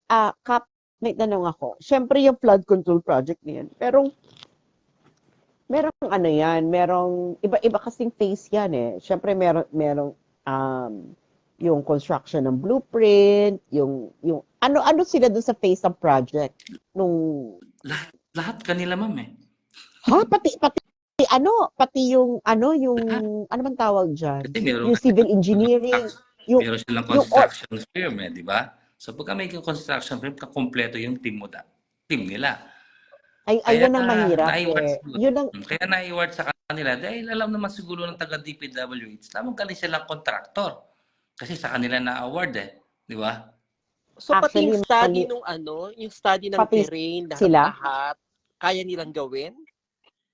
Kap, may tanong ako. Siyempre yung flood control project na yan. Pero merong ano yan, merong iba-iba kasing phase yan eh. Siyempre merong yung construction ng blueprint, yung ano sila dun sa phase ng project nung Lahat kanila, ma'am eh. pati yung Lahat. ano man tawag diyan, Kasi meron yung civil engineering, yung meron silang yung or, construction firm eh, di ba? So pagka may construction firm, kakompleto yung team nila. Kaya ayun ang mahirap na-award eh. siguro. Yun ang Kaya na-award sa kanila dahil alam naman siguro ng taga DPWH, lamang galing silang kontraktor. Kasi sa kanila na-award eh, di ba? So pati yung actually study mali, nung ano, yung study ng pati terrain, sila. lahat-lahat, kaya nilang gawin?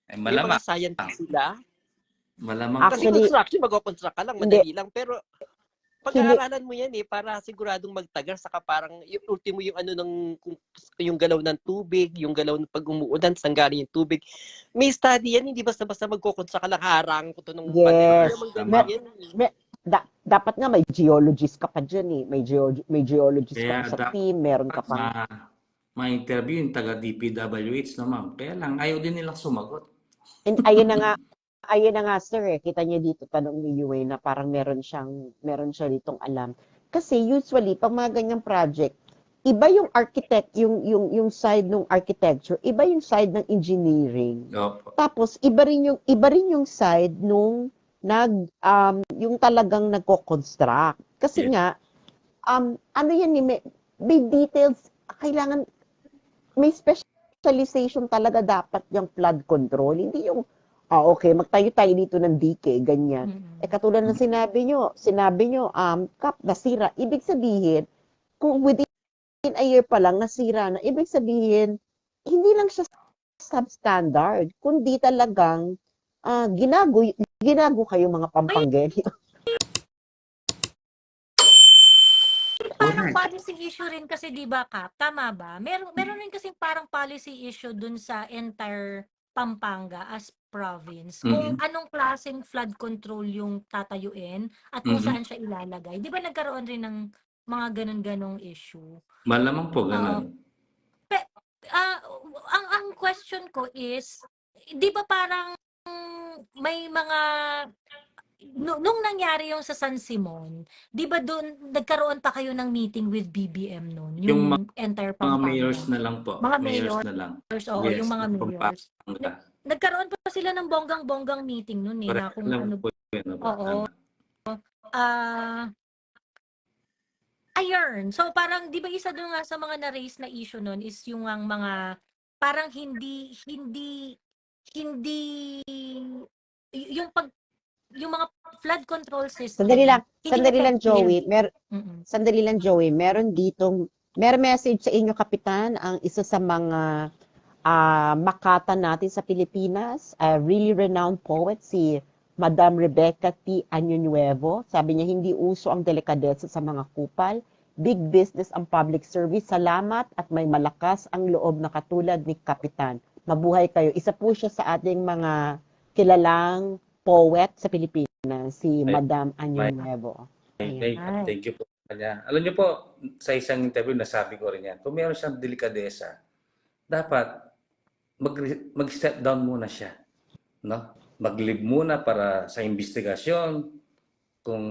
Eh, May mga malamang. scientists sila? Malamang Kasi po. Actually, construction, mag-construct ka lang, hindi, madali lang. Pero hindi, pag-aaralan mo yan eh, para siguradong magtagal, saka parang yung ultimo yung ano ng, yung galaw ng tubig, yung galaw ng pag umuulan, saan galing yung tubig. May study yan, hindi basta-basta magkukonstruct ka lang, harang ko to ng pader. Hindi yes. naman ganun Mer, Tama. yan eh. dapat nga may geologist ka pa dyan eh. May geologist ka Kaya pa sa team, meron ka dapat pang ma-interview yung taga DPWH na ma'am. Kaya lang, ayaw din nilang sumagot. and ayun na nga sir eh. Kita niyo dito tanong ni Yue na parang meron siya ditong alam. Kasi usually pag mga ganyang project, iba yung architect, yung side ng architecture, iba yung side ng engineering. Opo. Tapos iba rin yung side nung yung talagang nagko-construct. Kasi Yes. nga ano yan eh, may details, kailangan may specialization talaga dapat yung flood control. Hindi yung okay, magtayo tayo dito ng dike, ganyan. Katulad ng sinabi nyo, Kap, nasira. Ibig sabihin, kung within a year pa lang, nasira na, ibig sabihin, hindi lang siya substandard, kundi talagang ginago kayo mga pampanggenyo. Parang Correct. policy issue rin kasi 'di ba, Kap? Tama ba? Meron rin kasing parang policy issue dun sa entire Pampanga as province. Kung anong klaseng flood control yung tatayuin at kung Mhm. saan siya ilalagay. 'Di ba nagkaroon rin ng mga ganun-ganong issue? Malamang po, Oo. ganun. Pe, ah, ang question ko is, 'di ba parang may mga nung nangyari yung sa San Simon, 'di ba doon nagkaroon pa kayo ng meeting with BBM noon, Yung yung entire mga mayors Pampanga? na lang po. Mga Mayors mayors, na lang. oo, yung Yes, mga ng mayors. Pampanga. Nagkaroon pa sila ng bonggang-bonggang meeting noon eh, na Correct. kung Alam ano, ko po yun. Opo. oo. Tama. Ah, ayun. So parang 'di ba isa doon nga sa mga na-raise na issue noon is yung ang mga parang hindi yung yung mga flood control Sandali system lang, hindi sandali lang effective. Joey. Mm. Sandali lang Joey. Meron message sa inyo Kapitan, ang isa sa mga makata natin sa Pilipinas, a really renowned poet, si Madam Rebecca T. Año Nuevo. Sabi niya, hindi uso ang delikadesa sa mga kupal. Big business ang public service. Salamat at may malakas ang loob na katulad ni Kapitan. Mabuhay kayo. Isa po siya sa ating mga kilalang poet sa Pilipinas, si Ay, Madam Año may, Nuevo. may, Ayan. thank you po sa kanya. Alam niyo po, sa isang interview, nasabi ko rin yan, kung meron siyang delikadesa, dapat mag-step down muna siya. No? Mag-leave muna para sa investigasyon. Kung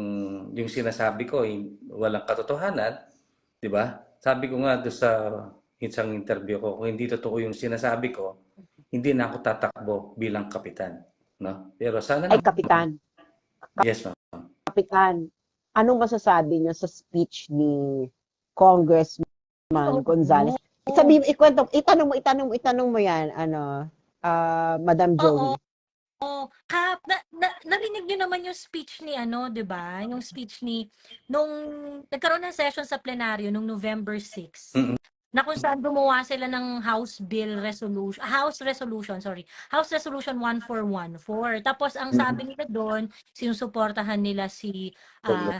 yung sinasabi ko walang katotohanan, di ba? Sabi ko nga doon sa isang interview ko, kung hindi totoo yung sinasabi ko, hindi na ako tatakbo bilang kapitan. No? Pero sana Ay, naman. Kapitan. Yes, ma'am. Kapitan, anong masasabi niyo sa speech ni Congressman Gonzales? Itanong mo yan, Madam Oo. Joey. Kap, narinig niyo naman yung speech ni ano, 'di ba? Yung speech ni nung nagkaroon ng session sa plenaryo nung November 6. Mm-mm. Na kung saan gumawa sila ng House Resolution 1414. Tapos ang sabi nila doon, sinusuportahan nila si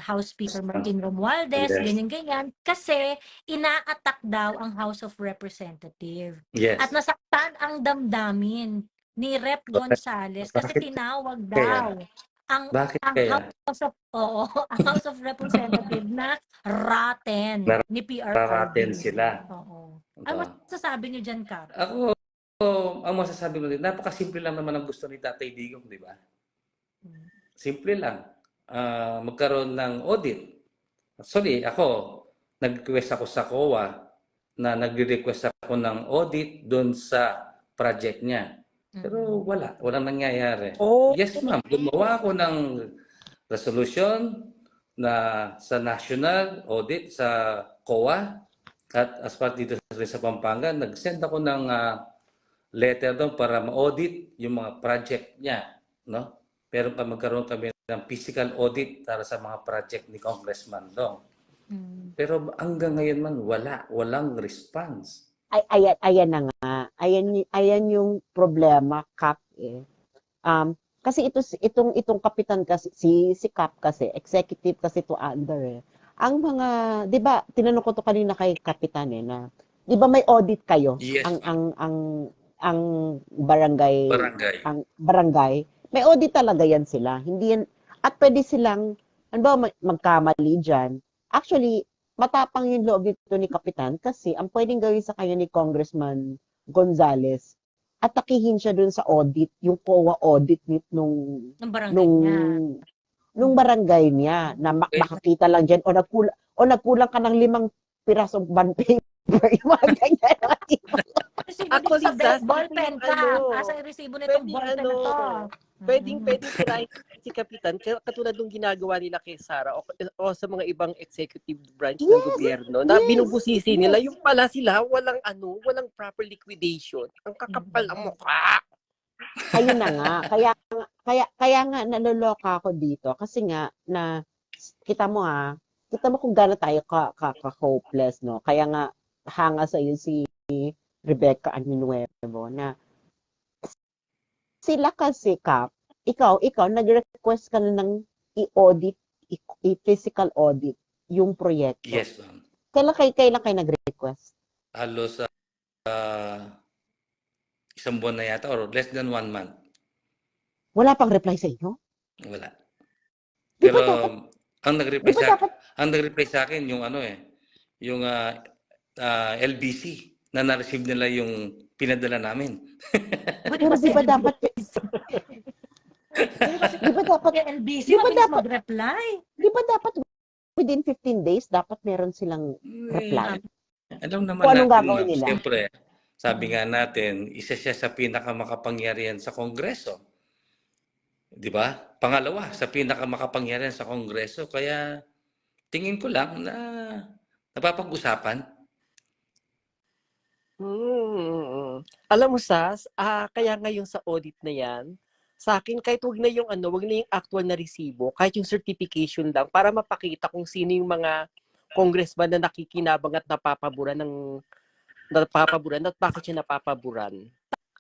House Speaker Martin Romualdez, Yes. ganyan-ganyan, kasi ina-attack daw ang House of Representatives. Yes. At nasaktan ang damdamin ni Rep. Gonzales kasi Bakit tinawag kaya? daw ang Bakit ang kaya? House of oo, ang House of Representative na rotten ni Nararaten PRRD. sila. Oo. Ito. Ano masasabi niyo diyan, Kap? Ako, ang masasabi ko din, napakasimple lang naman ang gusto ni Tatay Digong, di ba? Hmm. Simple lang. Magkaroon ng audit. Actually, ako, nag-request ako sa COA na nagre-request ako ng audit doon sa project niya. Pero walang nangyayari. Oh, Yes, ma'am. Gumawa ako ng resolution na sa national audit sa COA at as part dito sa Pampanga, nag-send ako ng letter doon para ma-audit yung mga project niya, no? Pero magkaroon kami ng physical audit para sa mga project ni Congressman Dong. Pero hanggang ngayon man walang response. Ayan na nga. Ayan yung problema, Kap, eh. Kasi itong kapitan kasi, si Kap kasi, executive kasi to under, eh. Ang mga, 'di ba, tinanong ko to kanina kay kapitan, eh, na 'di ba may audit kayo? Yes, Ang barangay, barangay. may audit talaga yan sila. Hindi yan, at pwede silang, ano ba, magkamali dyan. Actually, matapang yung loob dito ni Kapitan kasi ang pwedeng gawin sa kanya ni Congressman Gonzales, atakihin siya dun sa audit, yung COA audit nung Ng barangay nung niya. nung barangay niya na makakita lang dyan o nagkulang ka ng 5 pirasong bond paper, yung mga ganyan. Resibo Actually, dito sa Sas, ballpen, dito yung Kap. Asa yung resibo nitong ballpen na to? pwedeng tirahin si Kapitan, katulad ng ginagawa nila kay Sara o sa mga ibang executive branch ng Yes, gobyerno na yes, binubusisi nila, yes. yung pala sila walang proper liquidation. Ang kakapal ang mukha. Ayun na nga. Kaya nga naluloka ako dito kasi nga na kita mo kung gaano tayo ka-hopeless, no? Kaya nga hanga sa iyo si Rebecca Añinuevo na sila kasi, Kap, ikaw nag-request ka na ng i-audit, i-physical audit yung proyekto. Yes, ma'am. Kailan kayo nag-request? Halos isang buwan na yata or less than 1 month. Wala pang reply sa inyo? Wala. Di Pero ba dapat, ang di ba dapat, nag-reply sa akin yung yung LBC na na-receive nila yung pinadala namin. pero di ba dapat, di ba dapat, Yung LBC, di ba mabilis dapat, mag-reply. di ba dapat within 15 days, dapat meron silang reply? Alam naman Kung anong natin, gagawin ma'am, nila? siyempre, sabi nga natin, isa siya sa pinakamakapangyarihan sa Kongreso. Di ba? Pangalawa, sa pinakamakapangyarihan sa Kongreso. Kaya tingin ko lang na napapag-usapan. Alam mo, Sas, kaya ngayon sa audit na yan, sa akin, kahit wag na yung actual na resibo, kahit yung certification lang, para mapakita kung sino yung mga congressman na nakikinabang at napapaburan at bakit siya napapaburan.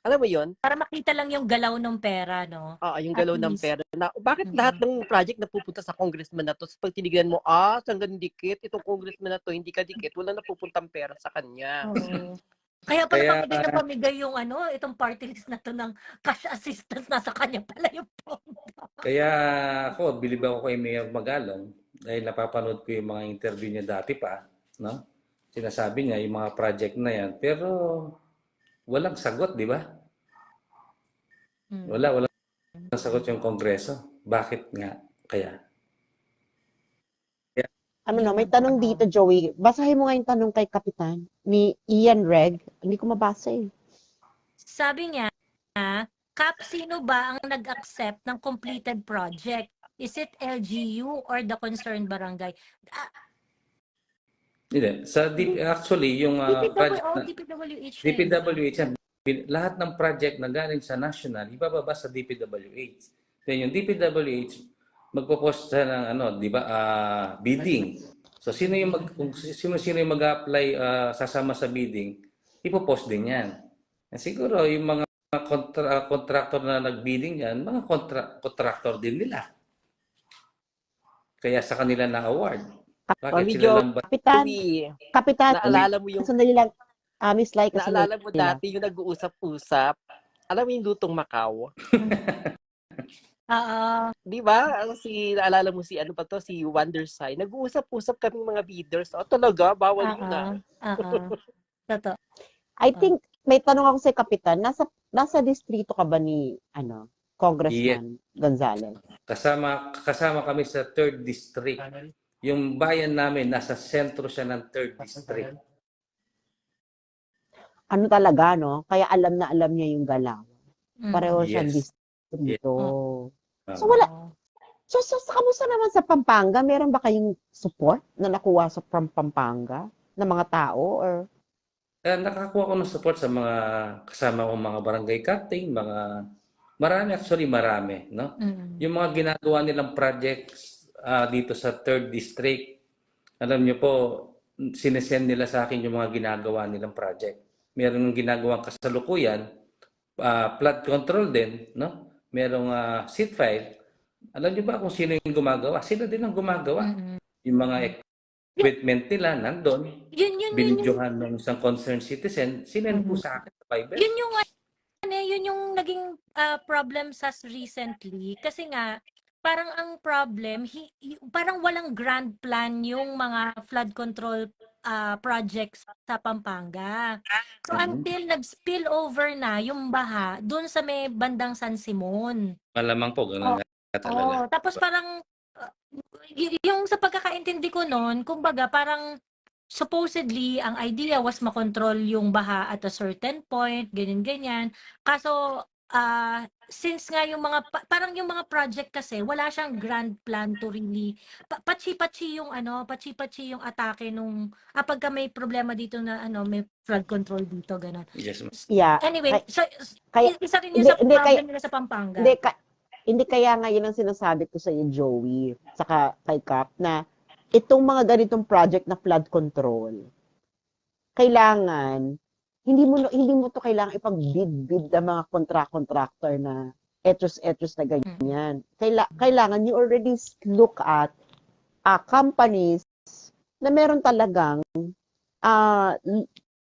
Alam mo yon? Para makita lang yung galaw ng pera, no? Yung At galaw ng least. pera. Na, bakit lahat ng project na pupunta sa congressman na to, pag tinignan mo, hanggang dikit, itong congressman na to, hindi ka dikit, wala napupuntang pera sa kanya. Oo. Kaya pala pamigay na pamigay yung itong party list na to ng cash assistance, nasa kanya pala yung pondo. Kaya ako, bilib ako kay Mayor Magalong dahil napapanood ko yung mga interview niya dati pa, no? Sinasabi niya yung mga project na yan, pero walang sagot, di ba? Walang sagot yung Kongreso. Bakit nga kaya? May tanong dito, Joey. Basahin mo nga yung tanong kay Kapitan ni Ian Reg. Hindi ko mabasa eh. Sabi niya, Kap, sino ba ang nag-accept ng completed project? Is it LGU or the concerned barangay? Hindi. Actually, yung project na DPWH. DPWH, lahat ng project na galing sa national, ibababa sa DPWH. Then yung DPWH, magpo-post siya ng di ba, bidding. So sino yung mag-apply sasama sa bidding, ipo-post din 'yan. Siguro yung mga contractor na nag-bidding yan, mga contractor din nila. Kaya sa kanila na award. Bakit sila lang ba? Kapitan, naalala mo yung sandali lang. Miss Laika, naalala mo dati yung nag-uusap-usap, alam mo yung lutong Macau? Oo. Di ba? Naalala mo si ano pa to, si Wondersai. Nag-uusap-usap kaming mga bidders. O talaga, bawal Oo. muna. Oo. Totoo. I think, may tanong ako sa Kapitan, nasa distrito ka ba ni, Yes. Congressman Gonzales? Kasama kami sa 3rd District. Yung bayan namin, nasa sentro siya ng 3rd District. Ano talaga, no? Kaya alam na alam niya yung galaw. Pareho siyang Yes. distrito. So, Oo. wala. So, kamusta naman sa Pampanga? Meron ba kayong support na nakuha from Pampanga ng mga tao? Or Nakakuha ko ng support sa mga kasama kong mga barangay captain, marami, no? Yung mga ginagawa nilang projects dito sa 3rd District, alam niyo po, sinesend nila sa akin yung mga ginagawa nilang project. Meron ng ginagawang kasalukuyan, flood control din, no? Merong seat file. Alam niyo ba kung sino yung gumagawa? Sila din ang gumagawa. Yung mga equipment nila nandun, Yun yung binidyohan ng isang concerned citizen, sinend po sa akin sa Viber. yun yung naging problem sa recently kasi nga parang ang problem parang walang grand plan yung mga flood control projects sa Pampanga. So until nag-spill over na yung baha doon sa may bandang San Simon. Malamang po, ganun nga talaga. Tapos parang yung sa pagkakaintindi ko noon, kumbaga parang supposedly ang idea was makontrol yung baha at a certain point, ganyan-ganyan. Kaso since nga yung mga parang yung mga project kasi wala siyang grand plan to really patsi-patsi yung atake nung pagka may problema dito na may flood control dito ganun. Yes, ma'am. yeah. Anyway, so Kaya, isa rin yun sa hindi, problem nila sa Pampanga. Hindi kaya nga yun ang sinasabi ko sa iyo, Joey, saka kay Cap, na itong mga ganitong project na flood control, kailangan, hindi mo to kailangan ipag-bid ng mga contractor na etos na ganyan. Kailangan you already look at companies na meron talagang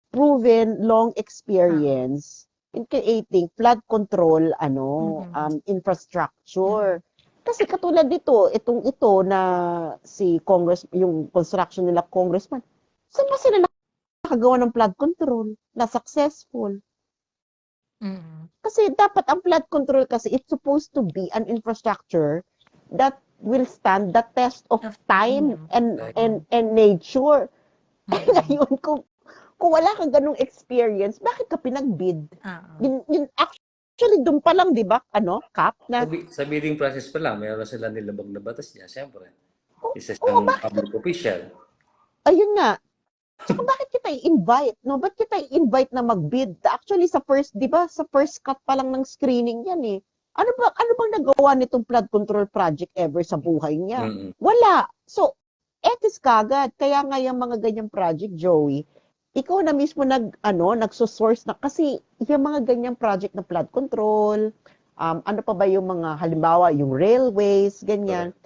proven long experience in creating flood control infrastructure. Kasi katulad ito na si yung construction nila congressman, saan ba sila nakagawa ng flood control na successful? Kasi dapat ang flood control kasi it's supposed to be an infrastructure that will stand the test of time and nature. Ngayon, kung wala kang ganung experience, bakit ka pinag-bid? Yun actually, doon pa lang, di ba, Cap? Sa bidding process pa lang, meron sila nilabag na batas niya, siyempre. Isa siyang public official. Ayun nga. So, bakit kita i-invite? No? Bakit kita i-invite na mag-bid? Actually, di ba, sa first cut pa lang ng screening yan eh. Ano bang nagawa nitong flood control project ever sa buhay niya? Wala. So, etis kagad. Kaya nga yung mga ganyang project, Joey, ikaw na mismo nagsosource na kasi yung mga ganyang project na flood control, ano pa ba yung mga halimbawa yung railways, ganyan.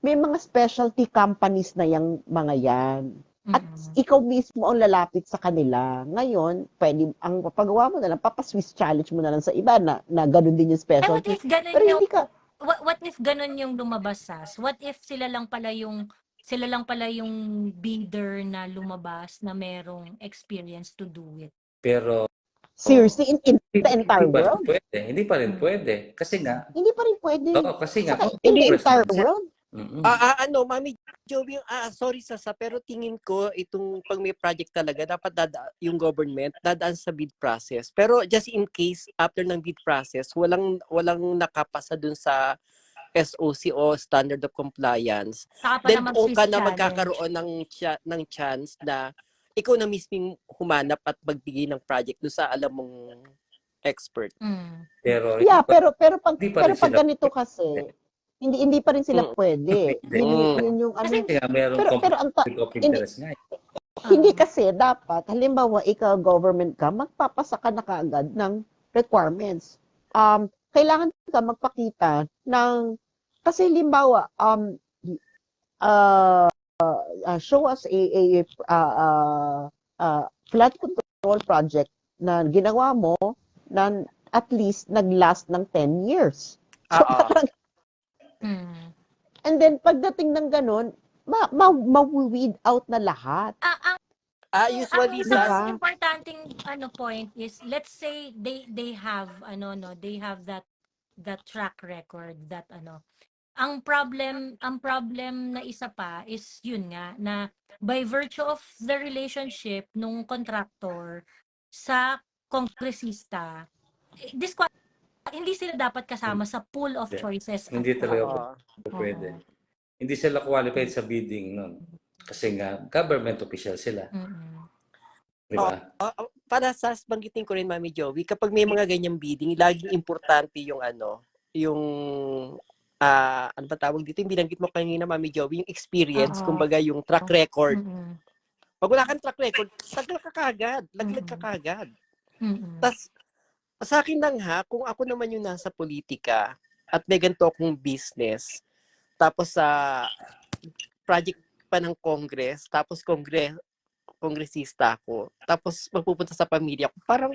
May mga specialty companies na yung mga yan. At ikaw mismo ang lalapit sa kanila. Ngayon, pwede ang papagawa mo na lang, papaswiss challenge mo na lang sa iba na ganun din yung specialty. What if ganun yung lumabas, Sas? What if sila lang pala yung bidder na lumabas na merong experience to do it. Pero seriously, in the entire world? Hindi pa rin pwede. Kasi nga. Hindi pa rin pwede. Oo, kasi nga. In the entire world? Mami Joey, sorry Sasa, pero tingin ko itong pag may project talaga, dapat yung government dadaan sa bid process. Pero just in case, after ng bid process, walang nakapasa dun sa SOC o Standard of Compliance, then doon ka na magkakaroon ng chance na ikaw na mismong humanap at magbigay ng project doon sa alam mong expert. Pero pag ganito kasi, hindi pa rin sila pwede. Yun yung pero ang hindi kasi dapat, halimbawa ikaw government ka, magpapasa ka na kaagad ng requirements. Kailangan ka magpakita ng, kasi halimbawa, show us a flood control project na ginawa mo na at least naglast ng 10 years. So, Mm. And then, pagdating ng ganun, ma-weed out na lahat. Usually Di sa ba? Importanteng point is, let's say they have they have that track record, that ang problem na isa pa is yun nga, na by virtue of the relationship nung contractor sa kongresista, hindi sila dapat kasama sa pool of Hindi. choices at Hindi talaga all. pwede. Oo. Hindi sila qualified sa bidding nun. Kasi nga, government official sila. Mm-mm. Di ba? para sa banggitin ko rin, Mami Joey, kapag may mga ganyang bidding, laging importante yung ano ba tawag dito, yung binanggit mo kanina, Mami Joey, yung experience, Oo. kumbaga yung track record. Mm-mm. Pag wala kang track record, laglag ka kagad. Mm-mm. Tas, sa akin lang kung ako naman yung nasa politika at may ganito akong business, tapos sa project pa ng Congress, tapos kongresista ako, tapos magpupunta sa pamilya ko, parang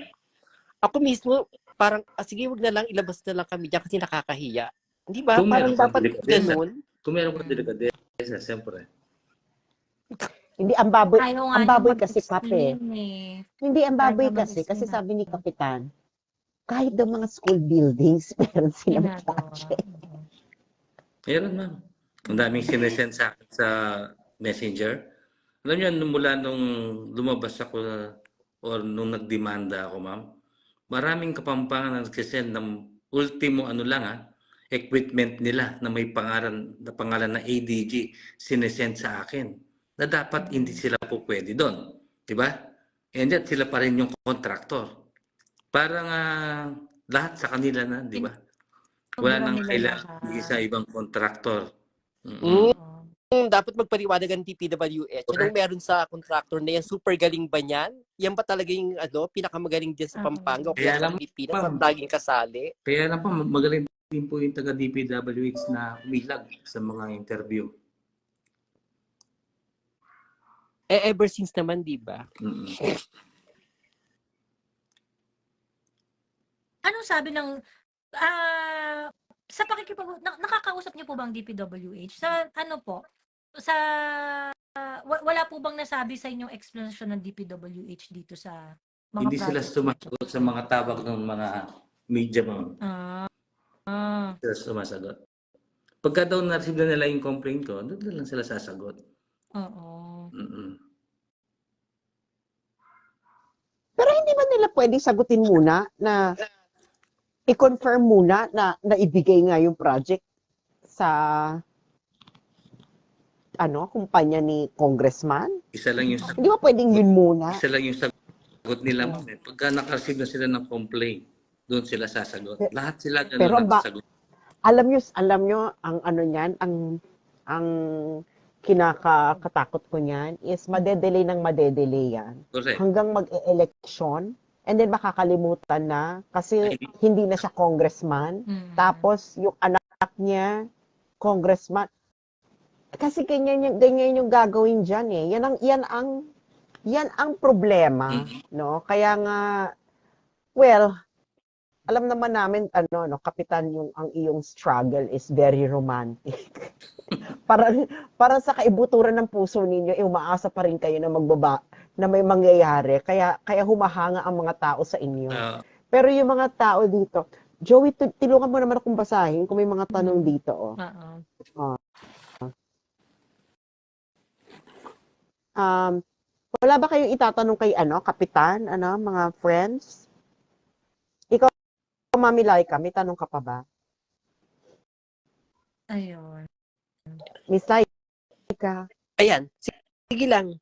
ako mismo, parang, sige, wag na lang, ilabas na lang kami dyan kasi nakakahiya. Di ba? Kung Parang meron kang dapat delikadesa. ganun. Kung meron kang delikadesa, siyempre. Hindi, ang baboy, Ayaw nga ang niya baboy kasi mag-explain kape. eh. Hindi, ang Ayaw baboy niya kasi mag-explain sabi ni na Kapitan, kahit daw mga school buildings, meron silang ginagawa. project. Meron, ma'am. Ang daming sinesend sa akin sa Messenger. Alam niyo, mula nung lumabas ako or nung nagdemanda ako, ma'am, maraming kapampangan na nagsisend ng ultimo equipment nila na may pangalan na ADG sinesend sa akin na dapat hindi sila po pwede doon. Diba? And yet, sila pa rin yung contractor. Parang lahat sa kanila na, di ba? Wala Sobra nang nila kailangan sa lahat. ibang contractor. Mm-mm. Dapat magpaliwanag ang DPWH. Anong meron sa contractor na yan? Super galing ba niyan? Yan ba talaga yung pinakamagaling dyan sa Pampanga o kaya Kaya sa lang, Pilipinas ma'am, at laging kasali? kaya lang po, magaling din po yung taga DPWH na umilag sa mga interview. Ever since naman, di ba? Mm-mm. Anong sabi ng sa nakakausap niyo po bang DPWH? Sa ano po? Sa wala po bang nasabi sa inyong explanation ng DPWH dito sa mga Hindi sila projects? sumasagot sa mga tawag ng mga media, ma'am. Ah. Sila sumasagot. Pagka daw na-receive na nila yung complaint ko, doon na lang sila sasagot. Oo. Mm-mm. Pero hindi ba nila pwedeng sagutin muna na i-confirm muna na naibigay nga yung project sa kumpanya ni congressman? Isa lang yung sagot. Hindi ba pwedeng yun muna? Isa lang yung sagot nila, ma'am. Pagka naka-receive na sila ng complaint, doon sila sasagot. Lahat sila Pero ganun nagsasagot. alam nyo ang niyan, ang kinakatakot ko niyan is madedelay yan. Correct. Hanggang mag-e-election, and then makakalimutan na kasi hindi na siya congressman. Tapos yung anak niya, congressman. Kasi ganyan yung gagawin diyan eh. Yan ang problema, no? Kaya nga, well, alam naman namin kapitan, ang iyong struggle is very romantic. Parang sa kaibuturan ng puso ninyo, umaasa pa rin kayo na may mangyayari. Kaya humahanga ang mga tao sa inyo. Pero yung mga tao dito, Joey, tulungan mo naman akong basahin kung may mga tanong dito. Wala ba kayong itatanong kay kapitan, mga friends? Ikaw, Mami Laika, may tanong ka pa ba? Ayun. Miss Laika. Ayan. Sige lang.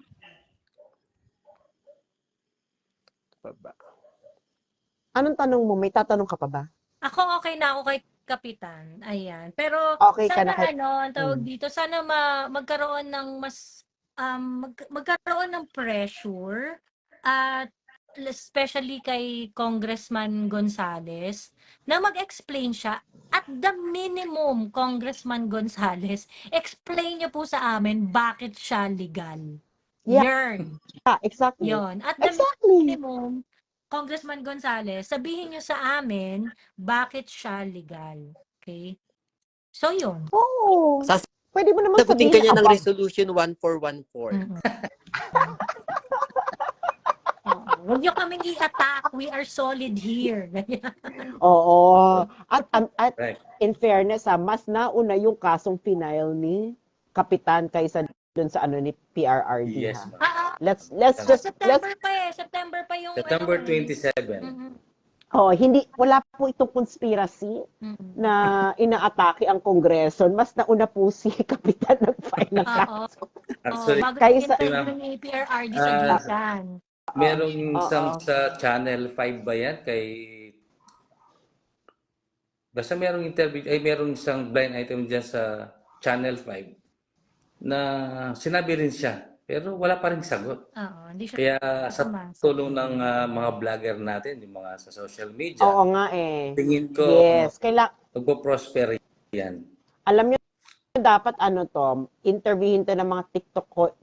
Anong tanong mo? May tatanong ka pa ba? Ako okay na ako kay Kapitan. Ayan. Pero Okay ka sana na ang tawag dito, sana magkaroon ng mas magkaroon ng pressure at especially kay Congressman Gonzales na mag-explain siya. At the minimum, Congressman Gonzales, explain niyo po sa amin bakit siya legal. Yeah. Yun. Exactly. Yun. At the minimum, Congressman Gonzales, sabihin niyo sa amin bakit siya legal. Okay? So, yun. Oo. Pwede mo naman Sagutin sabihin ka niya ng above. resolution 1414. Mm. Oo. Huwag niyo kaming i-attack. We are solid here. Oo. At Right. in fairness, mas nauna yung kasong final ni Kapitan kaysa dun sa ano ni PRRD, Yes, ha. ma'am. Let's September pa eh. September pa yung September ano, 27. Mhm. wala po itong conspiracy Mhm. na inaatake ang Kongreso. Mas nauna po si Kapitan nag-file ng Oo. kaso. Actually, Bago Kaysa- yung interview ma'am, ni PRRD sa ah, Gitan. merong isang Oo. sa Channel 5 ba yan? Basta merong interview, merong isang blind item dyan sa Channel 5 na sinabi rin siya. Pero wala pa rin sagot. Oo, hindi siya Kaya sa pumasok. tulong ng mga vlogger natin, yung mga sa social media, Oo nga eh. tingin ko Yes. magpo-prosper yan. Alam niyo, dapat ano to, interviewin to ng mga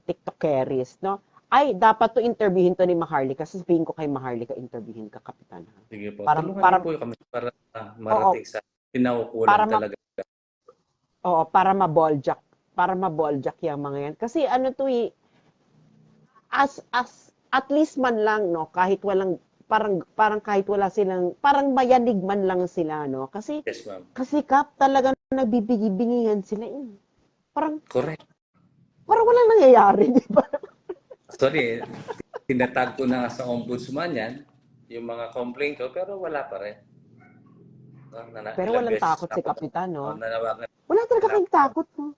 TikTokeries, no? Ay, dapat to interviewin to ni Maharlika. Sasabihin ko kay Maharlika, interviewin ka, Kapitan. Ha? Sige po. Para- Tulungan para- niyo po kami para marating sa pinaukulan Para ma- talaga. Oo, para maboljak yung mga yan. Kasi ano to at least man lang, no, kahit walang, parang kahit wala silang, parang mayanig man lang sila, no? Kasi Yes, ma'am. Kap, talagang nagbibigay-bingihan sila. Parang Correct. walang nangyayari, di ba? Sorry, tinatag ko na nga sa ombudsman yan, yung mga complaint ko, pero wala pa rin. No, Pero ilang walang beses takot si ako Kapitan, no? nanawagan. Wala talaga kayong takot, no?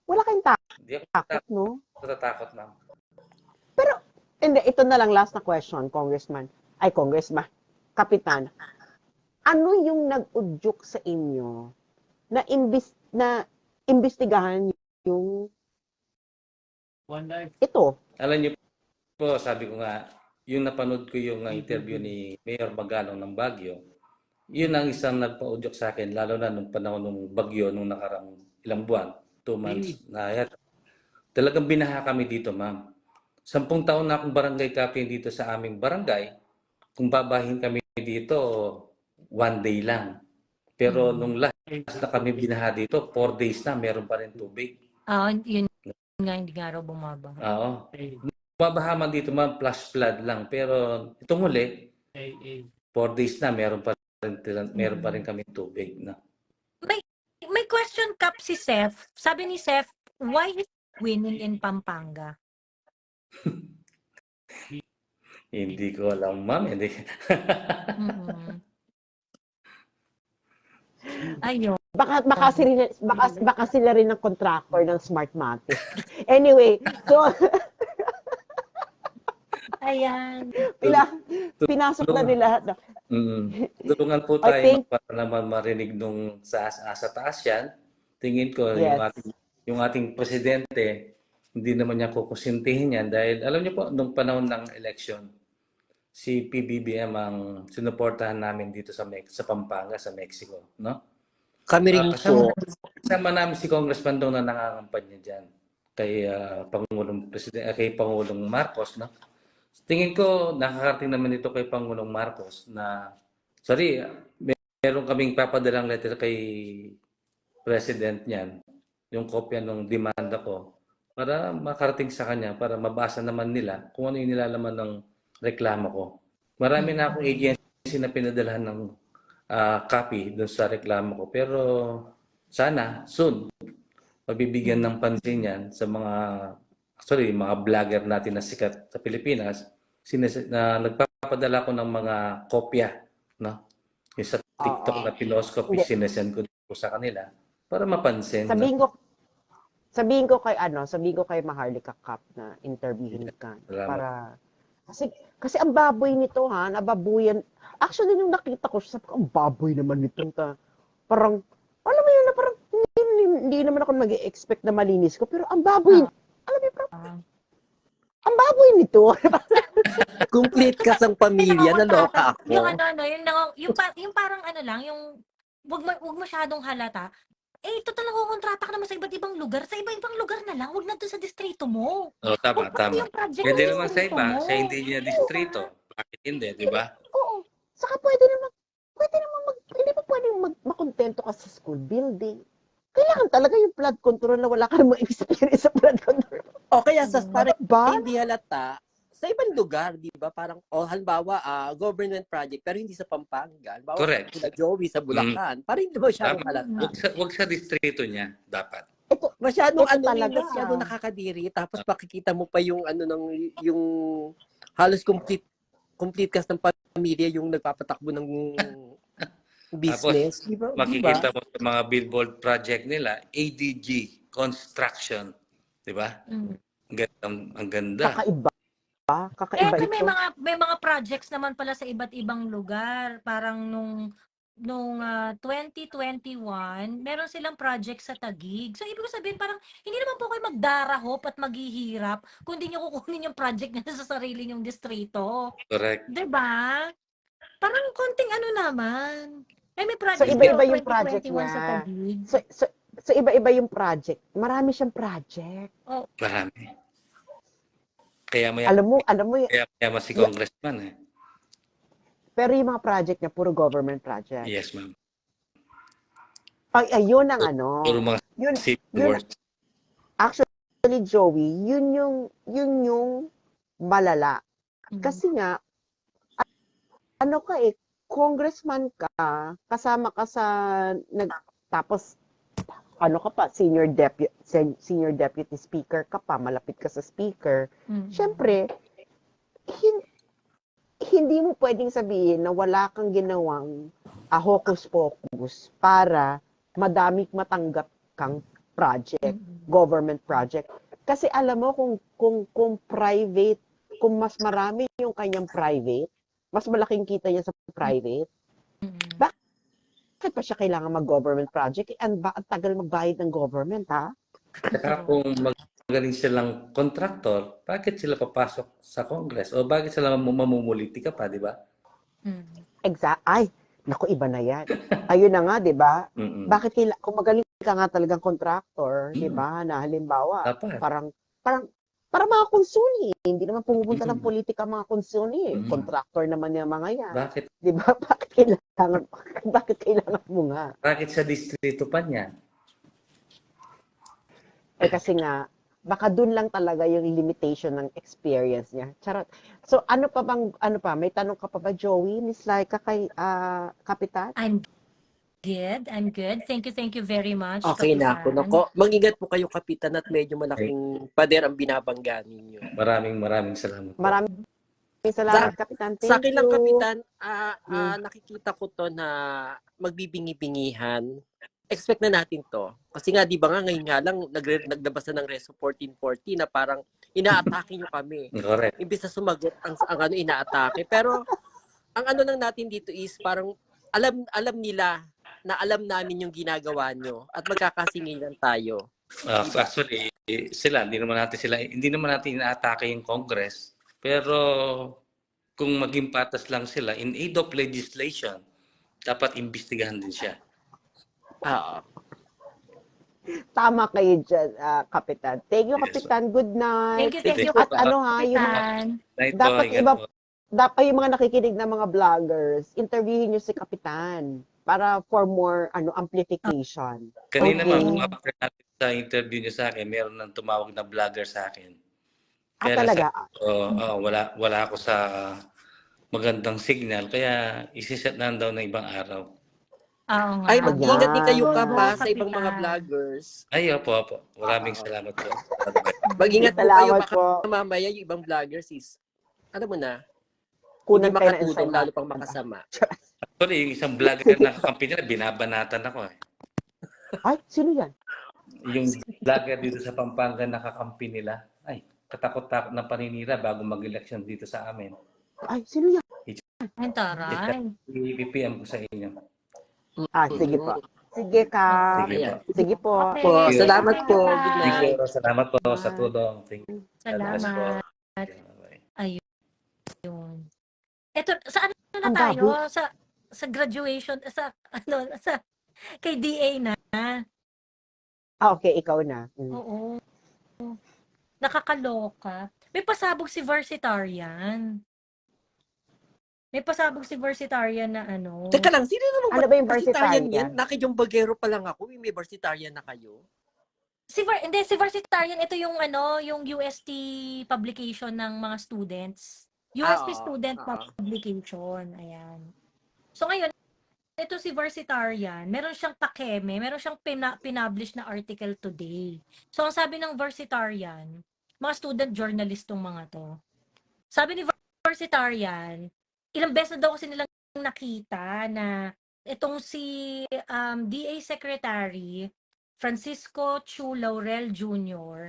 Wala kayong Hindi ako takot, no? natatakot, ma'am. Pero, hindi, ito na lang last na question, Congressman, Kapitan. Ano yung nag-udyok sa inyo na imbestigahan yung ito? Alam niyo po, sabi ko nga, yung napanood ko yung interview ni Mayor Magalong ng Baguio, yun ang isang nagpa-udyok sa akin, lalo na nung panahon ng bagyo, nung nakarang ilang buwan, 2 months na yata. Talagang binaha kami dito, ma'am. 10 taon na akong barangay captain dito sa aming barangay. Kung babahin kami dito, 1 day lang. Pero nung last na kami binaha dito, 4 days na, meron pa rin tubig. Yun nga, hindi nga raw bumaba. Oo. Babaha man dito, ma'am, flash flood lang. Pero itong huli, 4 days na, meron pa rin kami tubig. No? May question, Kap, si Seth. Sabi ni Seth, why is winning in Pampanga? Hindi ko alam, ma'am. Hindi. Mhm. Ayun. Baka sila rin ng contractor ng Smartmatic. Anyway, so Ayan. pinasok na nila. Tulungan po I tayo think- para naman marinig nung sa taas yan. Tingin ko Yes. yung ating presidente, hindi naman niya kukusintihin yan dahil alam niyo po, nung panahon ng election, si PBBM ang sinuportahan namin dito sa Pampanga, sa Mexico, no? Kami rin po. Kasama namin si Congressman Dong na nangangampanya diyan kay kay Pangulong Marcos, no? Tingin ko nakakarating naman ito kay Pangulong Marcos na meron kaming papadalang letter kay President niyan, yung kopya ng demanda ko para makarating sa kanya para mabasa naman nila kung ano yung nilalaman ng reklamo ko. Marami na akong agency na pinadalhan ng copy dun sa reklamo ko. Pero sana, soon, mabibigyan ng pansin yan sa mga vlogger natin na sikat sa Pilipinas na nagpapadala ko ng mga kopya, no? Yung sa TikTok na pinost ko, sinesend ko po sa kanila para mapansin. Sabihin ko kay Maharlika Kap na interviewin ka. Salamat. Para kasi ang baboy nito, nababuyan. Actually, nung nakita ko siya, sabi ko, ang baboy naman nito. Parang, alam mo yun, na parang, hindi naman ako mag-expect na malinis ko, pero ang baboy, alam mo, parang, ang baboy nito. Complete ka sang pamilya, naloka ako. Yung parang ano lang, yung wag masyadong halata. Ito talaga kontrata ka naman sa iba't ibang lugar. Sa iba-ibang lugar na lang, wag na doon sa distrito mo. Tama. Yung project Pwede mo, naman sa iba, siya hindi niya distrito. Bakit hindi, di ba? Oo. Saka pwede naman hindi pa pwedeng makontento ka sa school building. kailangan talaga yung flood control na wala ka namang experience sa flood control. O kaya sa parang Ba? hindi halata, sa ibang lugar, di ba? Parang, halimbawa, government project, pero hindi sa Pampanga. Halimbawa, Correct. sa Joey, sa Bulacan. Parang hindi masyadong Tama. halata. Wag sa distrito niya, dapat. Ito, Masyadong ito talaga. masyadong nakakadiri. Tapos pakikita mo pa yung yung halos complete cast ng pamilya yung nagpapatakbo ng business. Di ba? Makikita mo sa mga billboard project nila, ADG, construction. Di ba? Mm. Ang ganda. Kakaiba. Kakaiba Eto, ito. may mga projects naman pala sa iba't ibang lugar. Parang nung 2021, meron silang project sa Taguig. So, ibig sabihin, parang hindi naman po kayo magdarahop at maghihirap kung hindi nyo kukunin yung project na sa sarili nyong distrito. Correct. 'Di ba? Parang konting ano naman. May So, project iba-iba kayo yung project 2021 sa niya. Taguig. So, iba-iba yung project. Marami siyang project. Marami. Kaya Alam mo, mayaman si congressman eh. pero yung mga project niya, puro government project. Yes, ma'am. Ayun ang ano. Puro mga Yun, civil yun, works. actually, Joey, yun yung malala. Kasi nga, ano ka congressman ka, kasama ka sa, tapos, ano ka pa, senior deputy speaker ka pa, malapit ka sa speaker. Siyempre, hindi mo pwedeng sabihin na wala kang ginawang hocus-pocus para madaming matanggap kang project, government project. Kasi alam mo kung private, kung mas marami yung kanyang private, mas malaking kita niya sa private, bakit pa siya kailangan mag-government project? Ang tagal magbayad ng government, ha? Saka kung magaling silang kontraktor, bakit sila papasok sa Congress? O bakit sila mamumulitika pa, di ba? Ay, naku, iba na yan. Ayun na nga, di ba? Mm-mm. Bakit kung magaling ka nga talagang contractor, di ba, na halimbawa, Dapat. para mga konsuni, hindi naman pumupunta ng politika mga konsuni, contractor naman yung mga yan. Bakit? Di ba? Bakit kailangan mo nga? Bakit sa distrito pa niya? Kasi nga, baka dun lang talaga yung limitation ng experience niya. Charot. So, ano pa, may tanong ka pa ba, Joey? Miss Laika kay Kapitan? I'm good. Thank you very much, Okay na ako. Kapitan. Nako, mag-ingat po kayo, Kapitan, at medyo malaking pader ang binabangga ninyo. Maraming salamat. Maraming salamat, Kapitan. Thank Sa akin lang, you. Kapitan, nakikita ko to na magbibingi-bingihan. Expect na natin to. Kasi nga, di ba nga, ngayon nga lang, naglabas na ng Reso 1440 na parang inaatake nyo kami. Correct. Imbis na sumagot, ang ano, inaatake. Pero, ang ano lang natin dito is parang alam nila na alam namin yung ginagawa nyo at magkakasingilan tayo. Actually, hindi naman natin inaatake yung Congress. Pero kung maging patas lang sila in aid of legislation, dapat imbestigahan din siya. Tama kayo dyan, Kapitan. Thank you, Kapitan. Good night. Thank you, At ano ha, Kapitan. dapat yung mga nakikinig na mga vloggers, interviewin nyo si Kapitan para for more amplification. Kanina Okay. after natin sa interview niyo sa akin, meron nang tumawag na vlogger sa akin. Talaga? Wala ako sa magandang signal, kaya isi-set na daw ng ibang araw. Oo nga. Ay, mag-ingat din kayo Ayan. ka pa sa Kapitan. ibang mga vloggers. Ay, opo. Maraming salamat po. Mag-ingat po kayo, Salamat baka po. mamaya yung ibang vloggers is, alam mo na, Kunan hindi kayo ng makatulong, information. lalo pang makasama. Actually, yung isang vlogger na kakampi nila, binabanatan ako eh. Ay, sino yan? Yung vlogger dito sa Pampanga na kakampi nila, ay, katakot-takot na paninira bago mag-election dito sa amin. Ay, sino yan? Ay, taray. I-PPM ko sa inyo. Sige po. Sige ka. Sige po. Okay. Salamat po. Kapitan. Good Thank night. you. Salamat po sa tulong. Thank you. Salamat. Yun. Eto, sa ano na Ang tayo? gabi. Sa graduation, sa kay DA na. Okay, ikaw na. Oo. Nakakaloka. May pasabog si Versatarian. May pasabog si Versitarian na ano. Teka lang, sino namang Ano ba yung Versitarian yan? Versitarian? Nakijumbagero pa lang ako, may Versitarian na kayo. Hindi, si Versitarian, ito yung ano, yung UST publication ng mga students. UST Oo, student oo. publication. Ayan. So ngayon, ito si Versitarian, meron siyang pakeme, meron siyang pinublish na article today. So ang sabi ng Versitarian, mga student journalist tong mga to. Sabi ni Versitarian, ilang beses na daw kasi nilang nakita na itong si DA Secretary Francisco Chu Laurel Jr.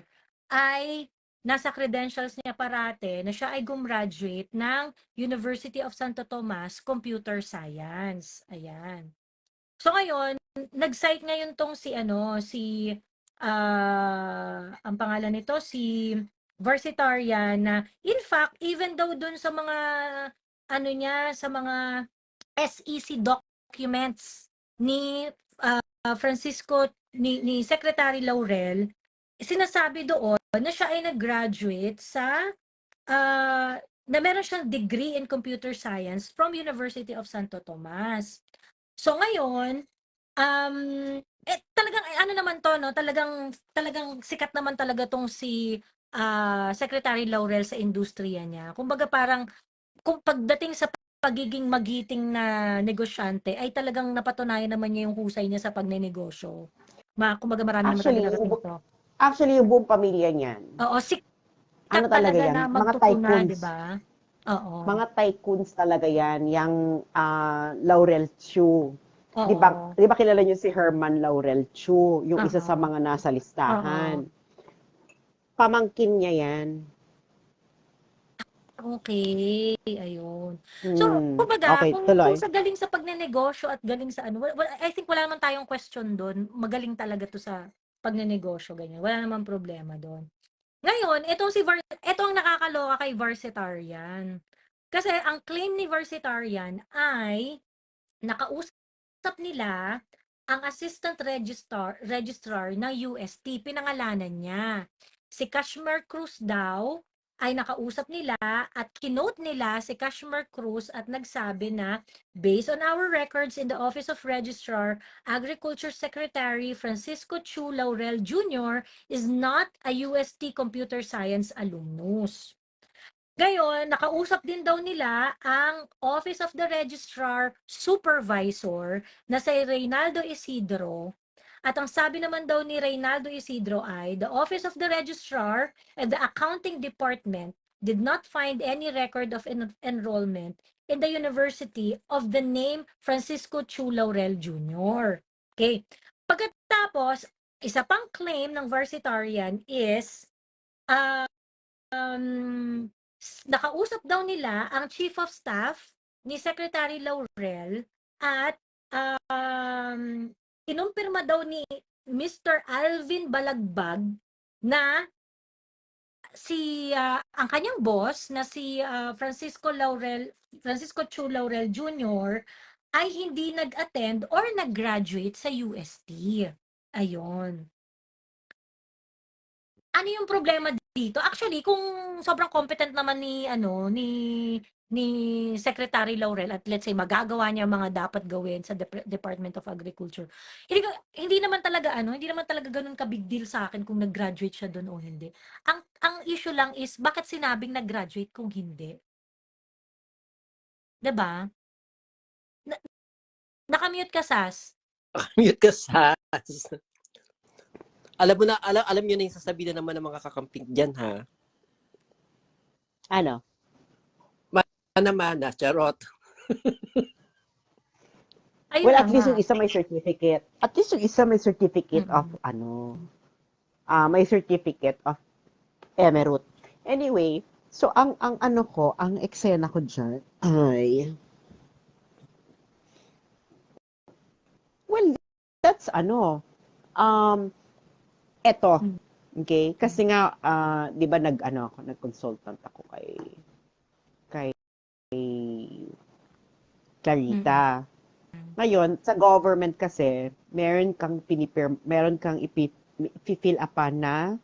ay nasa credentials niya parate na siya ay gumraduate ng University of Santo Tomas Computer Science. Ayan. So ngayon, nag-cite ngayon tong si ang pangalan nito si Versitarian na in fact even though dun sa mga ano niya sa mga SEC documents ni Francisco ni Secretary Laurel, sinasabi doon na siya ay nag-graduate sa na meron siyang degree in computer science from University of Santo Tomas. So ngayon, talagang ano naman to, no? Talagang sikat naman talaga tong si Secretary Laurel sa industriya niya. Kumbaga parang kung pagdating sa pagiging magiting na negosyante ay talagang napatunayan naman niya yung husay niya sa pagnenegosyo. Kumbaga marami naman Actually, talaga dito. yung buong pamilya niyan. Oo, sikat Ano talaga talaga yan? na Mga magtutuna, tycoons. di ba? Oo. Mga tycoons talaga yan. Yung Laurel Chu. Oo. Di ba kilala niyo si Herman Laurel Chu? Yung isa sa Oo. mga nasa listahan. Oo. Pamangkin niya yan. Okay, ayun. So, kumbaga, Okay, kung tuloy. sa galing sa pagnenegosyo at galing sa ano, I think wala naman tayong question doon. Magaling talaga to sa pagnenegosyo, ganyan. Wala namang problema doon. Ngayon, ito ang nakakaloka kay Versitarian. Kasi ang claim ni Versitarian ay nakausap nila ang assistant registrar ng UST, pinangalanan niya. Si Kashmir Cruz daw ay nakausap nila at kinote nila si Kashmir Cruz at nagsabi na based on our records in the Office of Registrar, Agriculture Secretary Francisco Chu Laurel Jr. is not a UST Computer Science alumnus. Ngayon, nakausap din daw nila ang Office of the Registrar Supervisor na si Reynaldo Isidro. At ang sabi naman daw ni Reynaldo Isidro ay, the Office of the Registrar and the Accounting Department did not find any record of enrollment in the University of the name Francisco Chu Laurel Jr. Okay. Pagkatapos, isa pang claim ng Versitarian is nakausap daw nila ang Chief of Staff ni Secretary Laurel at kinumpirma daw ni Mr. Alvin Balagbag na ang kanyang boss na si Francisco Chu Laurel Jr. ay hindi nag-attend or nag-graduate sa UST. Ayun. Ano yung problema dito? Actually, kung sobrang competent naman ni Secretary Laurel at let's say magagawa niya mga dapat gawin sa Department of Agriculture. Hindi naman talaga ganoon ka big deal sa akin kung nag-graduate siya doon o hindi. Ang issue lang is bakit sinabing nag-graduate kung hindi? 'Di ba? Nakamute ka, Sas. Mute ka, Sas. Alam niyo na yung sasabihin na naman ng mga kakamping dyan, ha? Ano? Mana, charot. Ayun Well, na at least nga. yung isa may certificate. At least yung isa may certificate of may certificate of emerald. Anyway, so ang eksena ko dyan ay well, that's eto. Okay? Kasi nga 'di ba nag-consultant ako kay Clarita. Ngayon, sa government kasi, meron kang i-fill upon na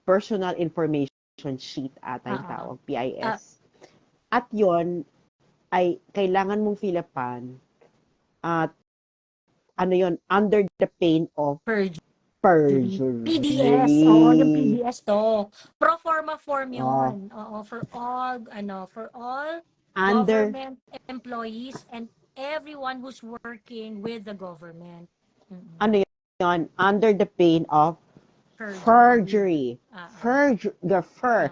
personal information sheet ata yung tawag, PIS. At yon ay kailangan mong filapan at ano yon under the pain of Perjury. PDS, oo, yung perjury. PDS to. Pro forma form Oh, yun. Oo, for all under government employees and everyone who's working with the government. Mm-mm. ano yon under the pain of Perjury. perjury. Oo. The fur,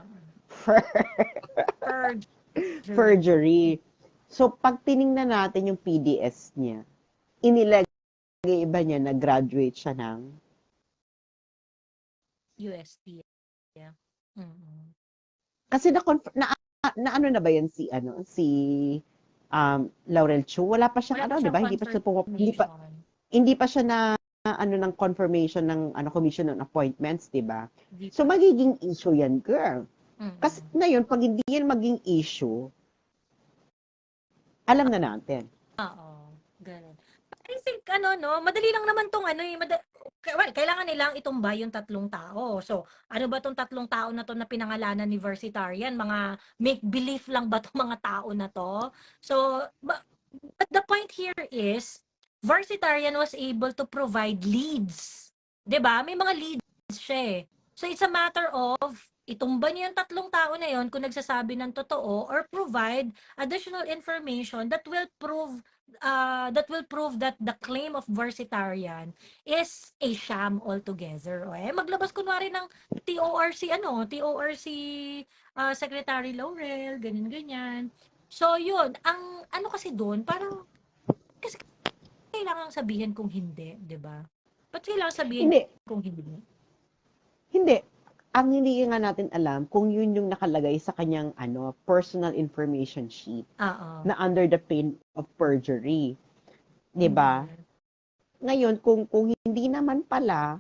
Perjury. perjury. So, pag tiningnan natin yung PDS niya, inilagay iba niya na graduate siya ng UST. Yeah. Mm-mm. kasi na ano na ba yan si Laurel Chu? Wala pa siyang Wala pa di siyang ba? confirmation. Hindi pa siya na ano ng confirmation ng commission on appointments, 'di ba? Di So pa. magiging issue yan, girl. Mm-mm. Kasi ngayon pag hindi yan maging issue, alam na natin. Oo, ganun. I think madali lang naman tong kailangan nilang itumba yung 3 tao. So, ano ba tong 3 tao na to na pinangalanan ni Versatarian? Mga make-believe lang ba tong mga tao na to? So, but the point here is, Versatarian was able to provide leads. 'Di ba? May mga leads siya eh. So, it's a matter of itumba niya yung 3 tao na yon kung nagsasabi ng totoo or provide additional information that will prove that the claim of Versatarian is a sham altogether. O maglabas kunwari ng TORC Secretary Laurel, ganyan-ganyan. So yun, ang ano kasi doon, parang kasi kailangan sabihin kung hindi, 'di ba? Ba't kailangan sabihin Hindi, kung hindi? hindi. Ang hindi nga natin alam kung yun yung nakalagay sa kanyang personal information sheet Oo. na under the pain of perjury. 'Di ba? Mm. Ngayon kung hindi naman pala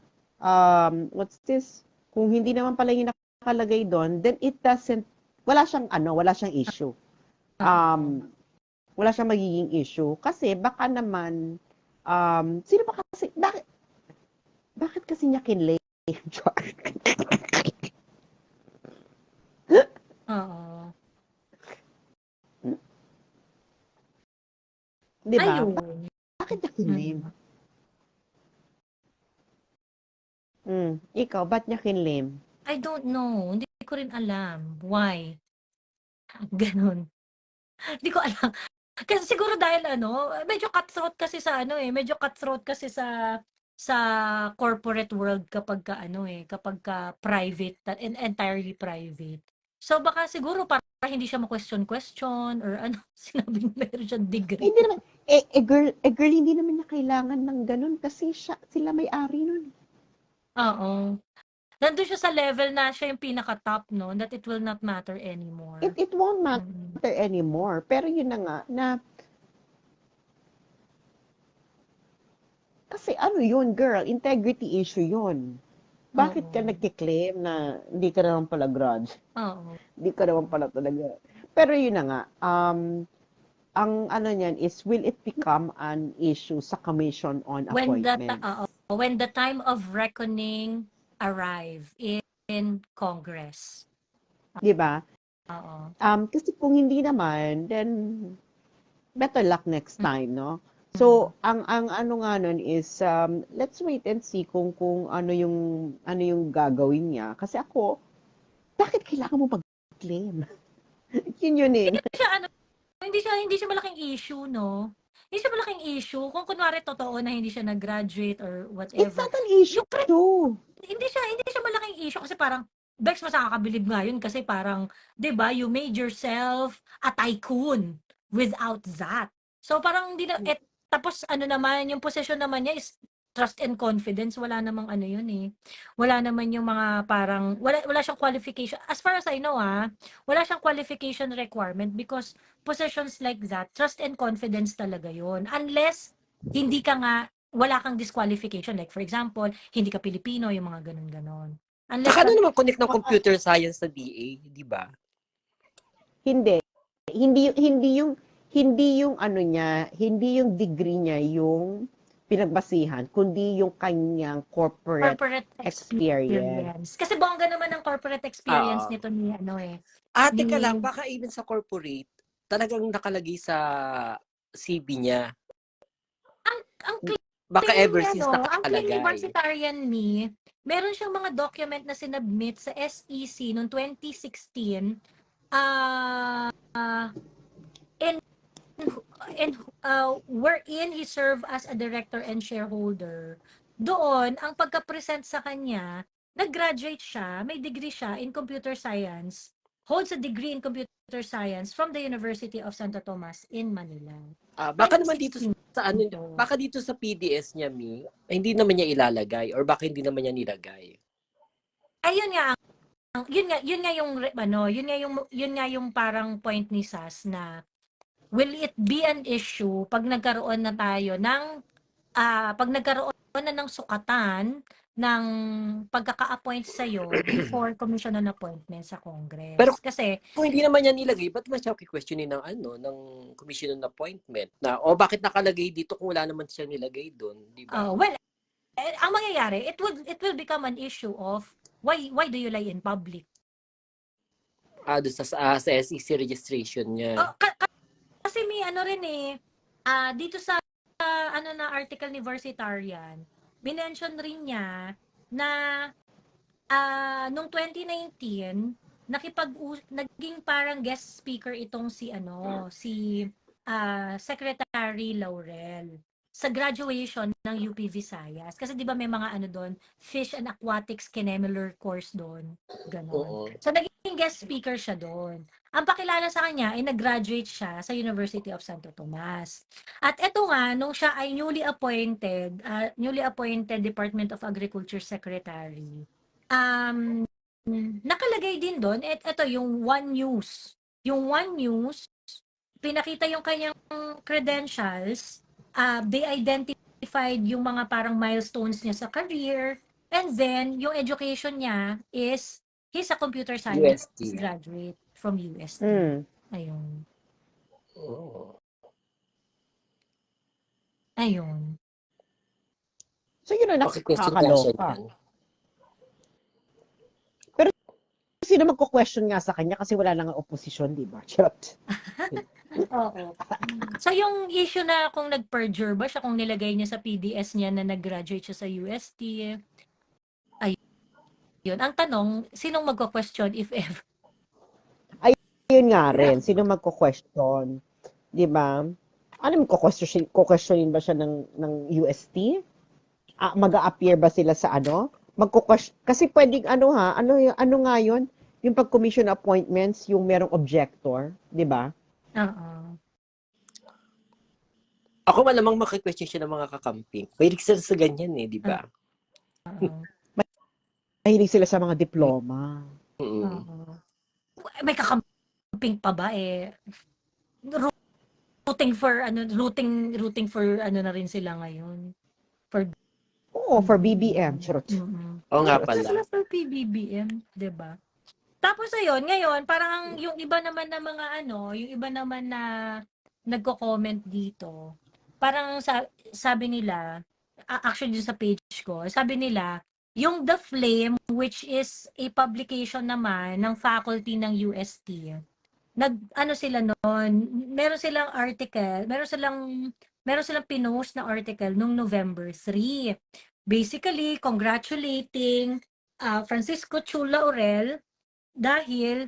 what's this? Kung hindi naman pala yung nakalagay doon, then it doesn't wala siyang issue. Oo. Wala siyang magiging issue kasi baka naman sino ba kasi bakit kasi niya kinlay? Oo. 'Di ba? Ayun. Bakit niya kinlame? Mm. Ikaw, ba't niya kinlame? I don't know. Hindi ko rin alam. Why? Ganun. Hindi ko alam. Kasi siguro dahil medyo cutthroat kasi sa corporate world kapag ka private and entirely private. So baka siguro para hindi siya ma-question or sinabi meron siyang degree. Hindi naman, girl, hindi naman niya kailangan ng ganun kasi sila may-ari nun. Oo. Nandun siya sa level na siya yung pinaka-top, no? That it will not matter anymore. It won't matter anymore. Pero yun na nga, na kasi yun, girl, integrity issue yun. Bakit ka Oo. nagkiklaim na hindi ka naman pala grudge? Oo. Hindi ka naman pala talaga. Pero yun na nga, ang niyan is, will it become an issue sa Commission on Appointments? When the time of reckoning arrive in Congress. Di ba? Oo. Kasi kung hindi naman, then better luck next time, no? So, ang nga nun is, let's wait and see kung ano yung gagawin niya. Kasi ako, bakit kailangan mo mag-claim? yun eh. Hindi siya malaking issue, no? Hindi siya malaking issue. Kung kunwari totoo na hindi siya nag-graduate or whatever. It's not an issue. Hindi siya malaking issue kasi parang Bex, mas nakakabilib nga yun kasi parang, 'di ba, you made yourself a tycoon without that. So parang tapos naman, yung position naman niya is trust and confidence. Wala namang yun eh. Wala naman yung mga parang, wala siyang qualification. As far as I know wala siyang qualification requirement because positions like that, trust and confidence talaga yun. Unless, wala kang disqualification. Like for example, hindi ka Pilipino, yung mga ganun-ganon. Saka naman connect ng computer science sa DA, di ba? Hindi. Hindi yung niya, hindi yung degree niya yung pinagbasihan, kundi yung kanyang corporate experience. Kasi bongga naman ang corporate experience nito ni Teka lang, baka even sa corporate, talagang nakalagay sa CV niya. Ang Baka claim ever niya, since no, ang claim ni nakalagay. Varsitarian Me, meron siyang mga document na sinubmit sa SEC noong 2016, ah, and wherein he served as a director and shareholder. Doon, ang pagka-present sa kanya, nag-graduate siya, may degree siya in computer science, holds a degree in computer science from the University of Santo Tomas in Manila. Baka naman dito 2016 sa ano, to. baka dito sa PDS niya, hindi naman niya ilalagay or baka hindi naman niya nilagay. Ayun nga, yun nga yung ano, yun nga yung parang point ni Sas na will it be an issue pag nagkaroon na tayo ng pag nagkaroon na ng sukatan ng pagkaka-appoint sa iyo before commission on appointment sa Congress. Pero kasi kung hindi naman niya nilagay, ba't man siya questionin ng ng commission on appointment na bakit nakalagay dito kung wala naman siyang nilagay doon, di ba? well, ang mangyayari, it will become an issue of why do you lie in public? Doon sa SEC registration niya. Kasi may ano rin dito sa ano na article ni Varsitarian, minention rin niya na noong 2019 naging parang guest speaker itong si Secretary Laurel sa graduation ng UP Visayas. Kasi 'di ba may mga ano doon, fish and aquatics kinemular course doon, ganon. Oo. So naging guest speaker siya doon. Ang pakilala sa kanya ay nag-graduate siya sa University of Santo Tomas. At eto nga, nung siya ay newly appointed Department of Agriculture Secretary, nakalagay din doon, eto yung One News. Yung One News, pinakita yung kanyang credentials, they identified yung mga parang milestones niya sa career, and then yung education niya is he's a computer science UST. graduate from UST. Ayun. Oh. Ayun. So yun na, Question ka siya nakakaloka. dyan. Sino magko-question nga sa kanya kasi wala nang oposisyon, di ba? Charot. Oo. So yung issue na kung nag-perjure ba siya, kung nilagay niya sa PDS niya na nag-graduate siya sa UST, ayun. Ang tanong, sinong magko-question if ever? Yun nga rin, sino magko-question? Di ba? Ano magko-questionin ba siya ng UST? Mag-a-appear ba sila sa ano? Kasi pwedeng ano nga yun? Yung pag-commission appointments, yung merong objector, di ba? Oo. Ako malamang maki-question siya ng mga kakamping. May sila sa ganyan di ba? Mahilig sila sa mga diploma. May kakamping pa ba rooting for na rin sila ngayon. For BBM, charot. Oo nga pala. Sila for PBBM, 'di ba? Tapos ngayon, parang yung iba naman na mga yung iba naman na nagko-comment dito. Parang sabi nila, actually sa page ko, sabi nila, yung The Flame, which is a publication naman ng faculty ng UST, sila noon, meron silang article, meron silang pinost na article nung November 3. Basically, congratulating Francisco Chu Laurel dahil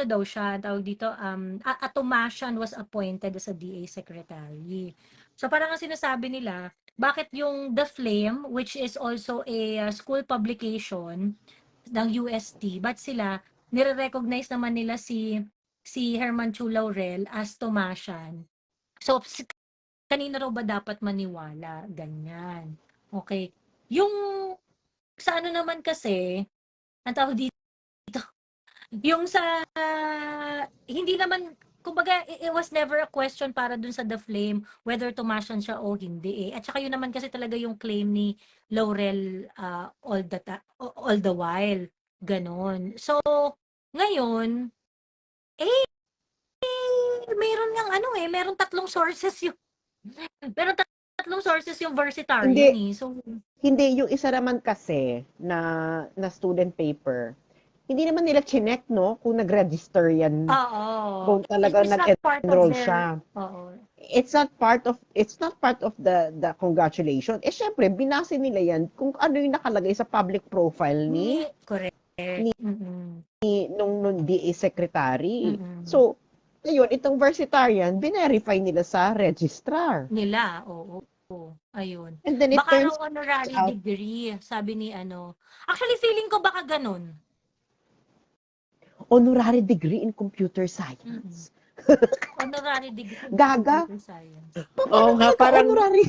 daw siya, tawag dito, a Tomasian was appointed as a DA secretary. So parang ang sinasabi nila, bakit yung The Flame, which is also a school publication ng UST, but sila nire-recognize naman nila si Herman Chu Laurel as Tomasian. So kanino raw ba dapat maniwala? Ganyan. Okay. Yung sa ano naman kasi, ang tawag dito, yung sa hindi naman, kumbaga it was never a question para dun sa The Flame whether Tomasian siya o hindi At saka yun naman kasi talaga yung claim ni Laurel all the while. Ganon. So, ngayon, meron ng meron tatlong sources yung Varsitarian So, hindi, yung isa naman kasi na student paper, hindi naman nila chinek, no? Kung nag-register yan. Oo. Kung talagang It's not part of nag-enroll their, siya. oo. It's not part of the congratulation. Eh, syempre, binase nila yan kung ano yung nakalagay sa public profile Correct. ni- Mm-mm. nung DA secretary. Mm-mm. So, ngayon, itong Versatarian, binerify nila sa registrar. Nila, oo. Ayun. And then it Baka turns raw honorary out- degree, sabi ni ano. Actually, feeling ko baka ganun. honorary degree in computer science. Honorary degree in Gaga. computer science. Oo nga, parang honorary.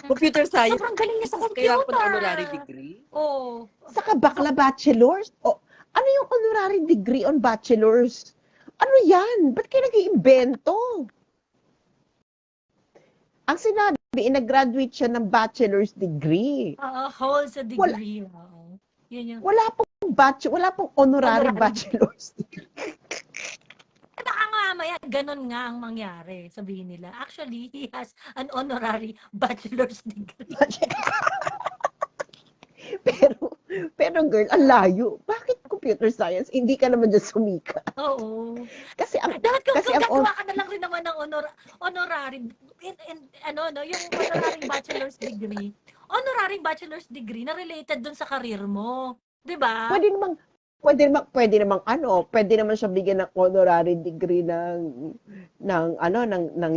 computer science. Sobrang galing niya sa Kaya computer. pa honorary degree. Oo. Saka bakla bachelors. O, ano yung honorary degree on bachelors? Ano yan? Ba't kayo nag-iimbento? Ang sinabi, nag-graduate siya ng bachelor's degree. Holds a degree. Oo. Yun yung. Wala pong honorary Honorary. bachelor's degree. Baka nga mamaya, ganun nga ang mangyari, sabihin nila. Actually, he has an honorary bachelor's degree. pero girl, ang layo. Bakit computer science? Hindi ka naman dyan sumika. Oo. Kasi ang Dapat kung kasi ang gagawa ka na lang rin naman ng honorary, yung honorary bachelor's degree. Honorary bachelor's degree na related dun sa career mo. 'Di ba? pwede naman siya bigyan ng honorary degree ng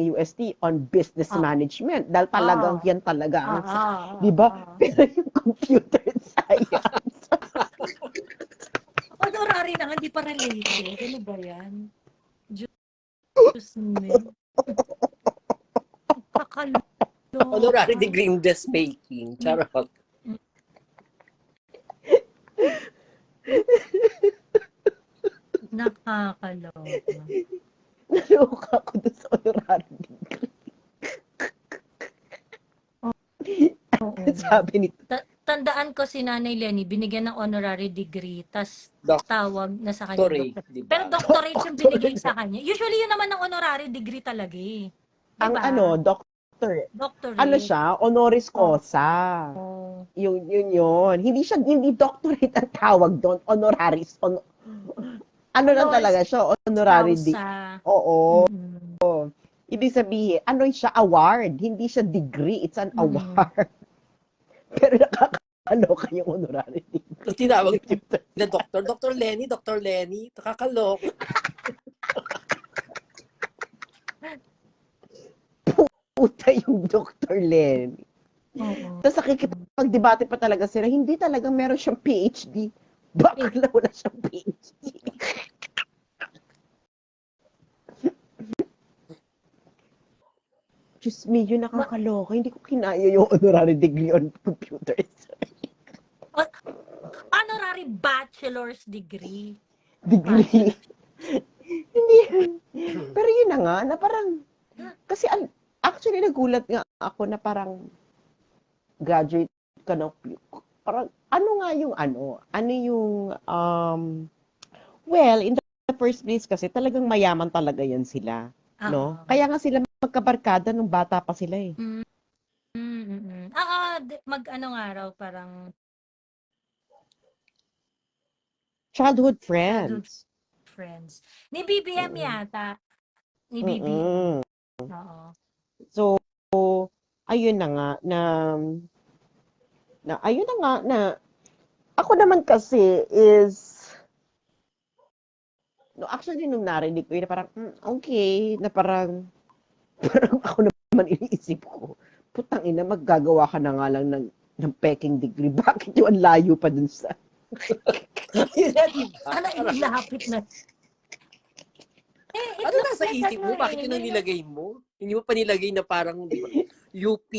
UST on business management dahil talagang yan talaga. Di ba? Pero yung computer science. Honorary na, hindi pa related. Ano ba yan? Diyos me. Kakalo. Honorary degree in desk making. Charot. Nakakaloka. Naloka ako doon sa honorary degree. Oo. Sabi nito, Tandaan ko si Nanay Lenny, binigyan ng honorary degree, tas tawag na sa kanya. Doctorate, doctorate. di ba? Pero doctorate yung binigay sa kanya. Usually yun naman ng honorary degree talaga eh. ang Diba? doctor. Doctorate. Ano siya? Honoris causa. Oh. Yun. Hindi doctorate ang tawag doon. Honoraris. Ano lang Honoris talaga siya? Honorary degree. Causa. Oo. Mm. Ibig sabihin, ano siya? Award. Hindi siya degree. It's an Mm. award. Pero nakakaloka yung honorary degree. So, tinawag na Dr. Dr. Lenny. Nakakalok. Puta yung Dr. Lenny. Oo. Tapos nakikipag-debate pa talaga sila, hindi talaga meron siyang PhD. Bakla wala siyang PhD. Diyos me, yun nakakaloka. Hindi ko kinaya yung honorary degree on computers. Honorary bachelor's degree. Degree. Hindi. Pero yun na nga, na parang, kasi actually nagulat nga ako na parang graduate ka ng, parang, ano yung, well, in the first place kasi talagang mayaman talaga yan sila. No? Kaya nga sila magkabarkada nung bata pa sila eh. Mag-ano nga raw, parang Childhood friends. Ni BBM yata. Ni BBM. Oo. So, ayun na nga na ako naman kasi is no, actually nung narinig ko yun, na parang okay, na parang ako naman iniisip ko, putang ina, maggagawa ka na nga lang ng peking degree. Bakit yung ang layo pa dun sa Yun na, diba? Ano, inilapit na. Ano nasa isip mo? Bakit yun ang nilagay mo? Hindi mo pa nilagay na parang, di ba, UP.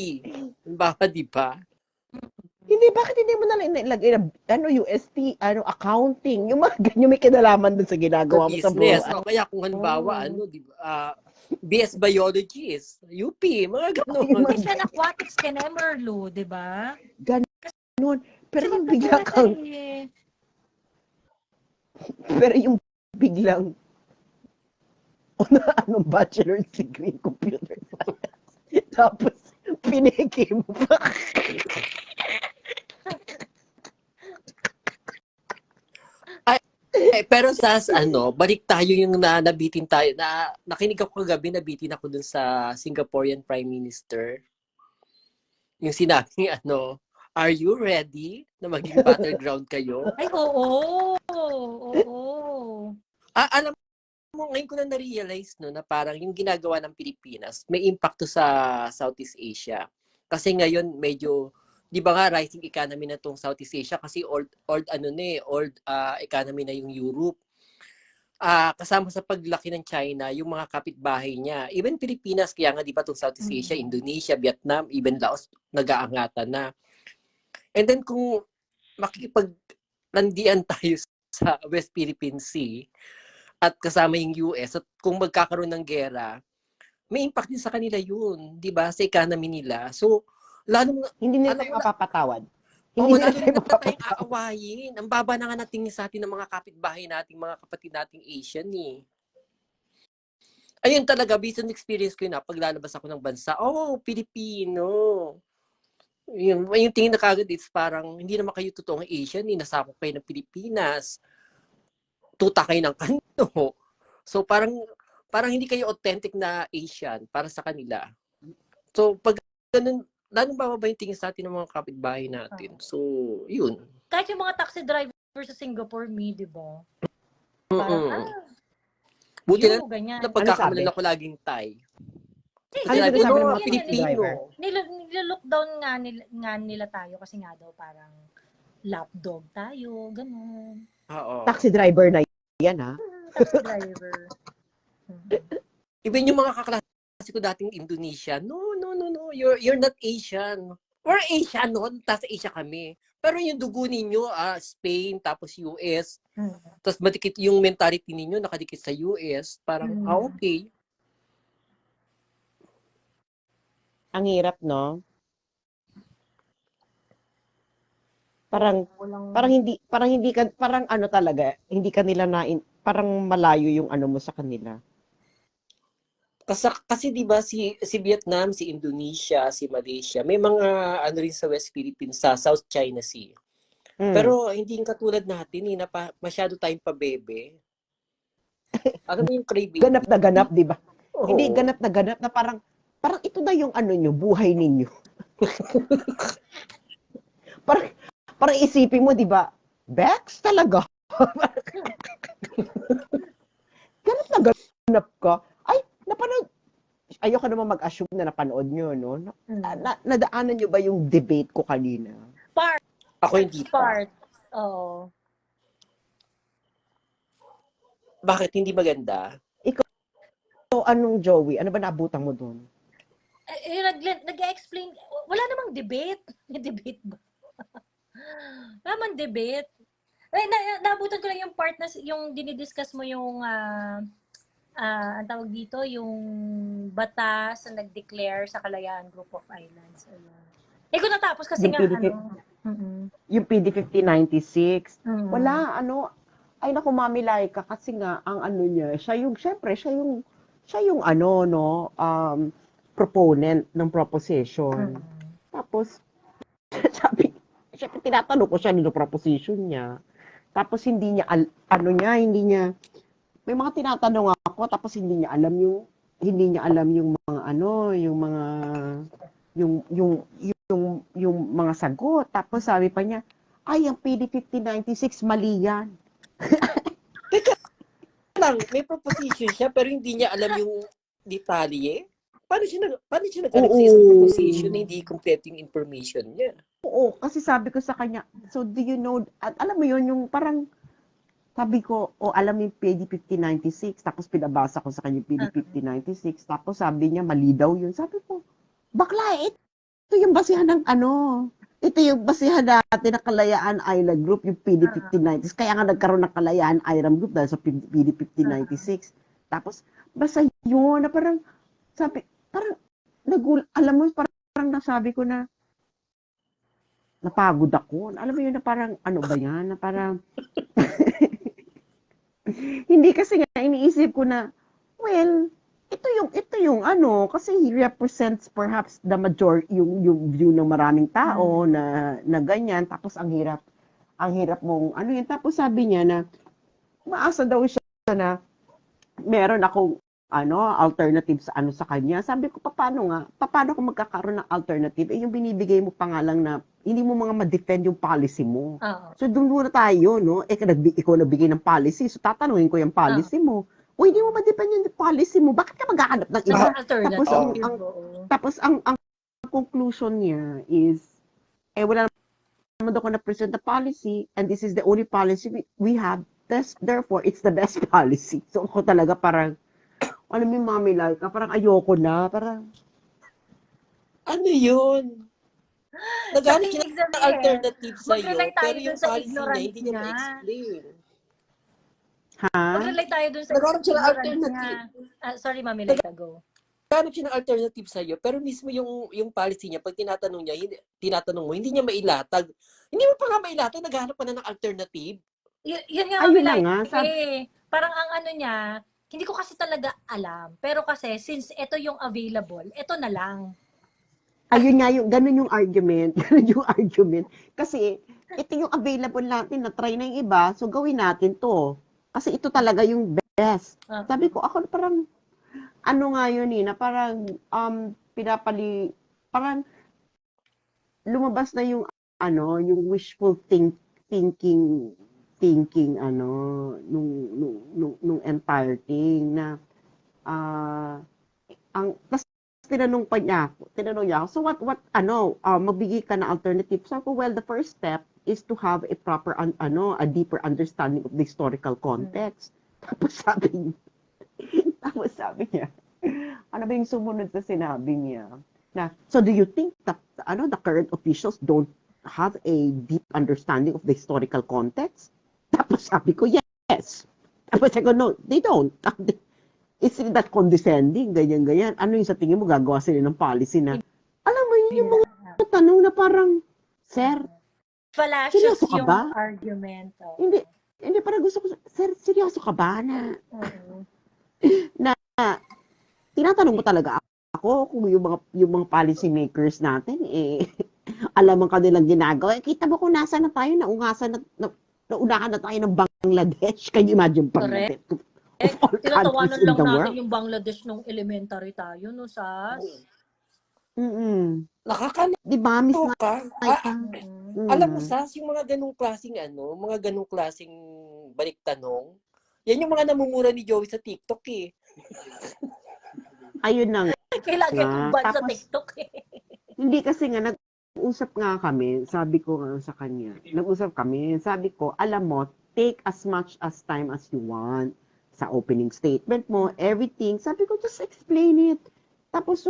Baka, di ba? Hindi, bakit hindi mo na nilagay na UST, accounting, yung mga ganyan may kinalaman dun sa ginagawa mo sa business. buhay. O kaya kung halimbawa, di ba, BS Biology is UP, mga gano'n. Hindi siya aquatics ka na, Merlo, di ba? Ganun. Pero yung bigla kang, anong bachelor's degree in computer science. Tapos, pineke mo pa. Pero balik tayo yung nabitin tayo. Nakinig ako kagabi, nabitin ako dun sa Singaporean Prime Minister. Yung sinabi, are you ready na maging battleground kayo? Ay, oo. Oo. Alam mo, ngayon ko na na-realize na parang yung ginagawa ng Pilipinas, may impacto sa Southeast Asia. Kasi ngayon, medyo, di ba nga, rising economy na tong Southeast Asia kasi old economy na yung Europe. Kasama sa paglaki ng China, yung mga kapitbahay niya. Even Pilipinas, kaya nga di ba itong Southeast Asia, Indonesia, Vietnam, even Laos, nag-aangatan na. And then kung makikipaglandian tayo sa West Philippine Sea at kasama yung US, at kung magkakaroon ng gera, may impact din sa kanila yun, di ba? Sa economy nila. So, Hindi nila alam mo mapapatawad. Oo, Hindi lalo nila na tayong mapapatawad. aawayin. Ang baba na nga natin sa atin ng mga kapitbahay nating mga kapatid nating Asian eh. Ayun talaga, based on experience ko yun paglalabas ako ng bansa, Pilipino. Yung tingin na kagad, it's parang, hindi naman kayo totoong Asian eh, nasakop kayo ng Pilipinas. Tuta kayo ng kanto. So parang hindi kayo authentic na Asian para sa kanila. So pag ganun, lalong bababa yung tingin sa atin ng mga kapitbahay natin. So, yun. Kahit yung mga taxi driver sa Singapore, di ba? Parang, Buti na ganyan. napagkakamalan ako laging Thai. Ano Sinabi, sinasabi ng mga no, Pilipino. Nilalook down nga nila tayo kasi nga daw parang lapdog tayo, ganun. Oo. Taxi driver na yan, ha? Taxi driver. Even yung mga kaklase ko dating Indonesia, no, you're not Asian. We're Asian noon, tas Asia kami. Pero yung dugo ninyo, Spain, tapos US, tapos madikit yung mentality ninyo, nakadikit sa US, parang, okay. Ang hirap, no? Parang ano talaga, hindi kanila parang malayo yung ano mo sa kanila. Kasi 'di ba si Vietnam, si Indonesia, si Malaysia, may mga ano rin sa West Philippines, sa South China Sea. Pero hindi katulad natin, na masyado tayong pabebe. Alam mo yung craving? Ganap na ganap, 'di ba? Oo. Hindi ganap na parang ito na yung ano nyo, buhay ninyo. parang isipin mo, 'di ba? Bex talaga. ganap ka. Ayoko naman mag-assume na napanood nyo, no? Nadaanan nyo ba yung debate ko kanina? Ako hindi pa. Oo. Bakit hindi maganda? So, anong Joey? Ano ba nabutan mo doon? Nag-explain, wala namang debate. May debate ba? Wala namang debate. Nabutan ko lang yung part na yung dinidiscuss mo yung ang tawag dito, yung batas na nag-declare sa Kalayaan Group of Islands. Kung natapos kasi yung nga, yung PD 5096. Wala, ay naku, Mami Laika, kasi nga, ang ano niya, siya yung proponent ng proposition. Tapos, syempre, tinatanong ko siya ng proposition niya. Tapos, hindi niya, may mga tinatanong ako, tapos hindi niya alam yung mga sagot. Tapos sabi pa niya, ay, ang PD 5096, mali yan. May proposition siya, pero hindi niya alam yung detalye. Paano siya nag-alam sa isang proposition na hindi complete yung information niya? Oo, kasi sabi ko sa kanya, so do you know, at alam mo yun, yung parang, sabi ko, alam mo yung PD 5096, tapos pinabasa ko sa kanya yung PD 5096, tapos sabi niya, mali daw yun. Sabi ko, bakla, ito yung basihan ng ito yung basihan natin ng Kalayaan Island Group, yung PD 5096. Kaya nga nagkaroon ng Kalayaan Island Group dahil sa PD 5096. Tapos, basta yun, na parang, alam mo, parang nasabi ko na, napagod ako. Alam mo yun na parang, ano ba yan? Na parang, hindi kasi nga iniisip ko na, well, ito yung kasi he represents perhaps the majority, yung view ng maraming tao na ganyan. Tapos ang hirap mong, tapos sabi niya na, umaasa daw siya na meron akong alternative sa kanya. Sabi ko, paano ko magkakaroon ng alternative? Yung binibigay mo pa nga lang na hindi mo mga ma-defend yung policy mo. Oo. So, doon muna tayo, no? Ikaw nagbigay ng policy, so tatanungin ko yung policy mo. O, hindi mo ma-defend yung policy mo, bakit ka maghahanap ng iba? Alternative. Tapos, ang conclusion niya is, wala naman ako na-present the policy, and this is the only policy we have, therefore, it's the best policy. So, ako talaga parang, alam mo yung mami like, parang ayoko na, parang, Ano yun? Naghanap siya Ibig ng sabihin, alternative sa'yo, mag-rely tayo pero dun yung sa policy niya, ignorance hindi niya niya. ma-explain. ha? Mag-rely tayo dun sa Naghanap siya ng ignorance alternative. niya. Sorry, Mami Laita, go. Naghanap siya ng alternative sa'yo, pero mismo yung policy niya, pag tinatanong niya, tinatanong mo, hindi niya mailatag. Hindi mo pa nga mailatag, naghanap pa na ng alternative. Yun nga, Ayun Mami na Laita. nga, Parang ang ano niya, hindi ko kasi talaga alam. Pero kasi, since ito yung available, ito na lang. ayun nga ganun yung argument, ganun yung argument. Kasi, ito yung available natin, na-try na yung iba, so gawin natin to. Kasi ito talaga yung best. Sabi ko, ako parang, ano nga yun na parang, parang, lumabas na yung, yung wishful thinking, nung entire thing, na, tas tinanong niya ako, so magbigay ka na alternative. So ako, well, the first step is to have a proper, a deeper understanding of the historical context. Tapos sabi niya, ano ba yung sumunod sa sinabi niya? Na, so do you think that, the current officials don't have a deep understanding of the historical context? Tapos sabi ko, yes. Tapos sabi ko, no, they don't. Is it that condescending, ganyan. Ano yung sa tingin mo, gagawa sila ng policy na, alam mo yun, yung mga tanong na parang, sir, fallacious seryoso ka yung ba? argument. Hindi, parang gusto ko, sir, seryoso ka ba na, tinatanong mo talaga ako kung yung mga policy makers natin, alam ang kanilang ginagawa. Kita mo kung nasa na tayo, naunahan na tayo ng Bangladesh. Can you imagine Bangladesh? Of all Tinatawanan countries in lang the natin world. yung Bangladesh nung elementary tayo, no, Sas? Nakakalito Di ba, Miss ka. Laika? Alam mo, Sas, yung mga ganung klaseng balik tanong, yan yung mga namumura ni Joey sa TikTok eh. Ayun na nga. Kailangan yung ban sa Tapos, TikTok eh. Hindi kasi nga, nag-usap nga kami, sabi ko nga sa kanya, sabi ko, alam mo, take as much as time as you want sa opening statement mo, everything. Sabi ko, just explain it. Tapos,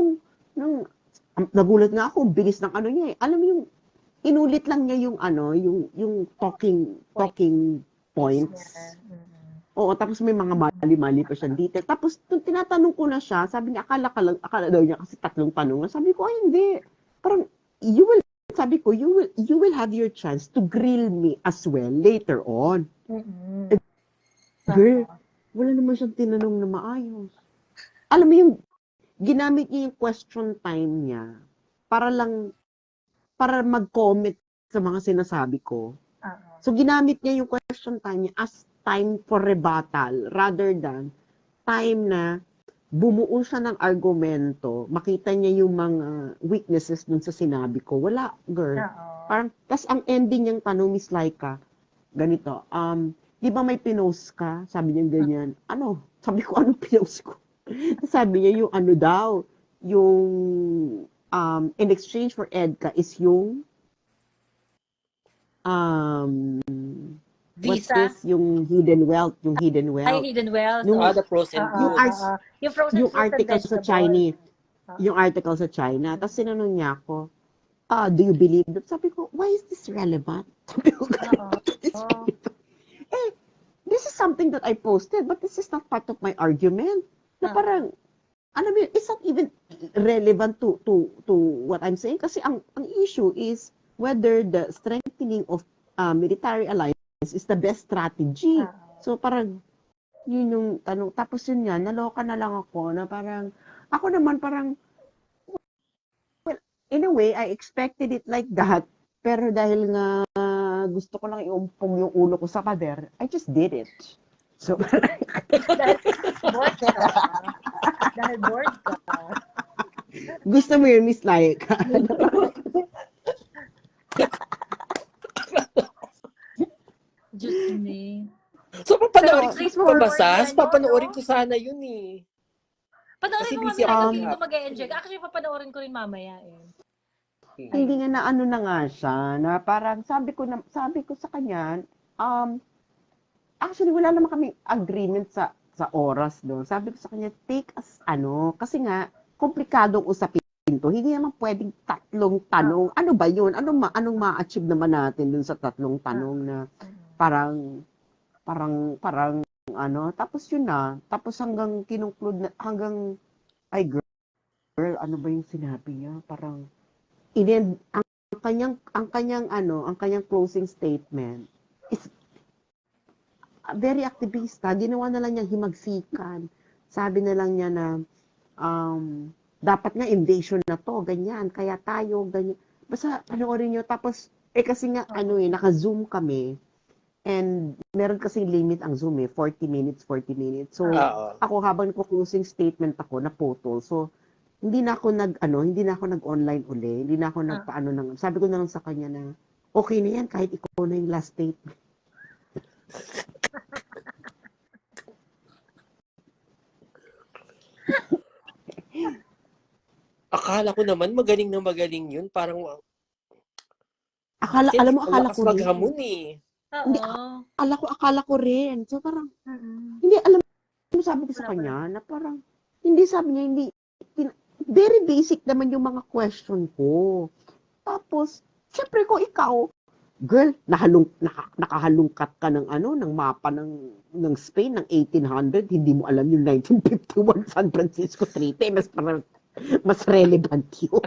nagulat nga ako, bilis ng ano niya eh. Alam mo yung, inulit lang niya yung yung talking points. Oo, tapos may mga mali-mali pa siyang detail. Tapos, nung tinatanong ko na siya, sabi niya, akala daw niya kasi 3 tanong na. Sabi ko, ay hindi. Parang, you will have your chance to grill me as well later on. Girl, wala naman siyang tinanong na maayos. Alam mo yung, ginamit niya yung question time niya para mag-comment sa mga sinasabi ko. So, ginamit niya yung question time niya as time for rebuttal rather than time na bumuo siya ng argumento, makita niya yung mga weaknesses dun sa sinabi ko. Wala, girl. Parang, tas ang ending niyang tanong, Miss Laika, ganito, di ba may pinost ka? Sabi niya ganyan. Ano? Sabi ko, ano pinost ko? Sabi niya yung ano daw, yung in exchange for EDCA is yung what's Visa. this? Yung hidden wealth. Ay, hidden wealth. The pros and goods. Yung frozen Yung fruit and article sa vegetable. Chinese. Yung article sa China. Tapos sinanong niya ako, do you believe that? Sabi ko, why is this relevant? Sabi ko, this is something that I posted, but this is not part of my argument. Na parang, alam mo, it's not even relevant to what I'm saying. Kasi ang issue is whether the strengthening of military alliance is the best strategy. So parang, yun yung tanong. Tapos yun nga, naloka na lang ako na parang, ako naman parang, well, in a way, I expected it like that. Pero dahil nga gusto ko lang iumpong yung ulo ko sa pader, I just did it. So, Dahil bored ka. Dahil bored ka. gusto mo yun, Miss Laika? Diyos me. So, papanoorin Pero, ko ba, Sas? Ano, Papanoorin no? ko sana yun eh. Panoorin Kasi mo busy mamaya ako yung mag-up. dito mag-e-enjoy. Actually, papanoorin ko rin mamaya eh. hindi nga na ano na nga siya, na parang sabi ko sa kanya, actually wala naman kami agreement sa oras doon. Sabi ko sa kanya, take as kasi nga komplikadong usapin to. Hindi naman pwedeng tatlong tanong. Ano ba 'yun? Anong ma-achieve naman natin doon sa tatlong tanong na parang parang tapos yun na. Tapos hanggang kinunclude na, hanggang ay girl, ano ba yung sinabi niya? Parang ang kanyang closing statement is very activista. Ginawa na lang niyang himagsikan. Sabi na lang niya na dapat nga invasion na to, ganyan. Kaya tayo, ganyan. Basta panoorin niyo. Tapos, kasi nga, naka-zoom kami. And meron kasing limit ang Zoom 40 minutes. So, Oo. ako habang closing statement ako, naputol. So, hindi na ako nag-online uli. Hindi na ako sabi ko na lang sa kanya na, okay na yan, kahit ikaw na yung last statement. Akala ko naman magaling na magaling yun. Parang, Alam mo, ang akala lakas ko rin. maghamon eh. Hindi, Oo. akala ko rin. So, parang, Mm-mm. hindi, alam mo, sabi ko sa kanya, na parang, hindi, sabi niya, very basic naman yung mga question ko. Tapos, syempre ko ikaw, girl, nakahalungkat ka ng ng mapa ng Spain ng 1800, hindi mo alam yung 1951 San Francisco Treaty, mas relevant yun.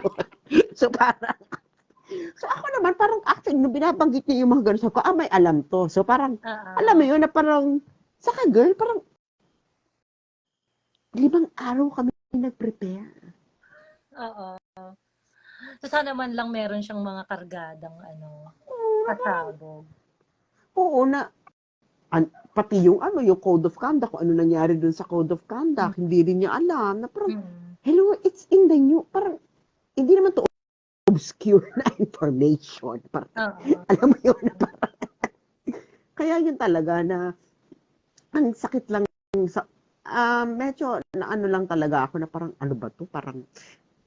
So ako naman parang actually nung binabanggit niya yung mga ganun, sabi ko, may alam to. So parang alam mo yun na parang saka girl, parang 5 araw kami nag-prepare. Oo. So, sana man lang meron siyang mga kargadang pasabog. Oo na, pati yung yung code of conduct, kung ano nangyari dun sa code of conduct, hindi rin niya alam na parang, hello, it's in the new, parang, hindi naman to obscure na information. Parang, alam mo yun, na parang, kaya yun talaga na, ang sakit lang medyo na lang talaga ako na parang, ano ba to? Parang,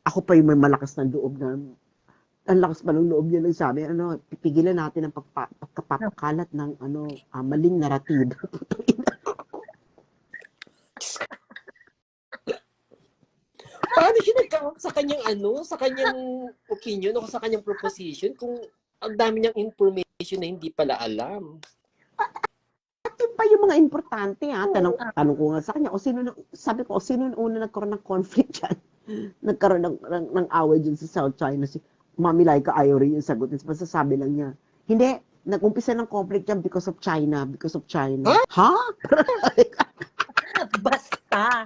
ako pa yung may malakas na loob na, ang lakas pa ng loob niya nagsabi, pipigilan natin ang pagkapakalat ng maling naratiba. Paano siya nagkaroon sa kanyang sa kanyang opinion o sa kanyang proposition kung ang dami niyang information na hindi pala alam? At yun pa yung mga importante tanong ko nga sa kanya, sabi ko, sino una nagkaroon ng conflict dyan? Nagkaroon ng away dyan sa South China si Mami Laika, ayaw rin yung sagot. Basta sabi lang niya, hindi, nag-umpisa ng conflict yan because of China. Ha? Basta.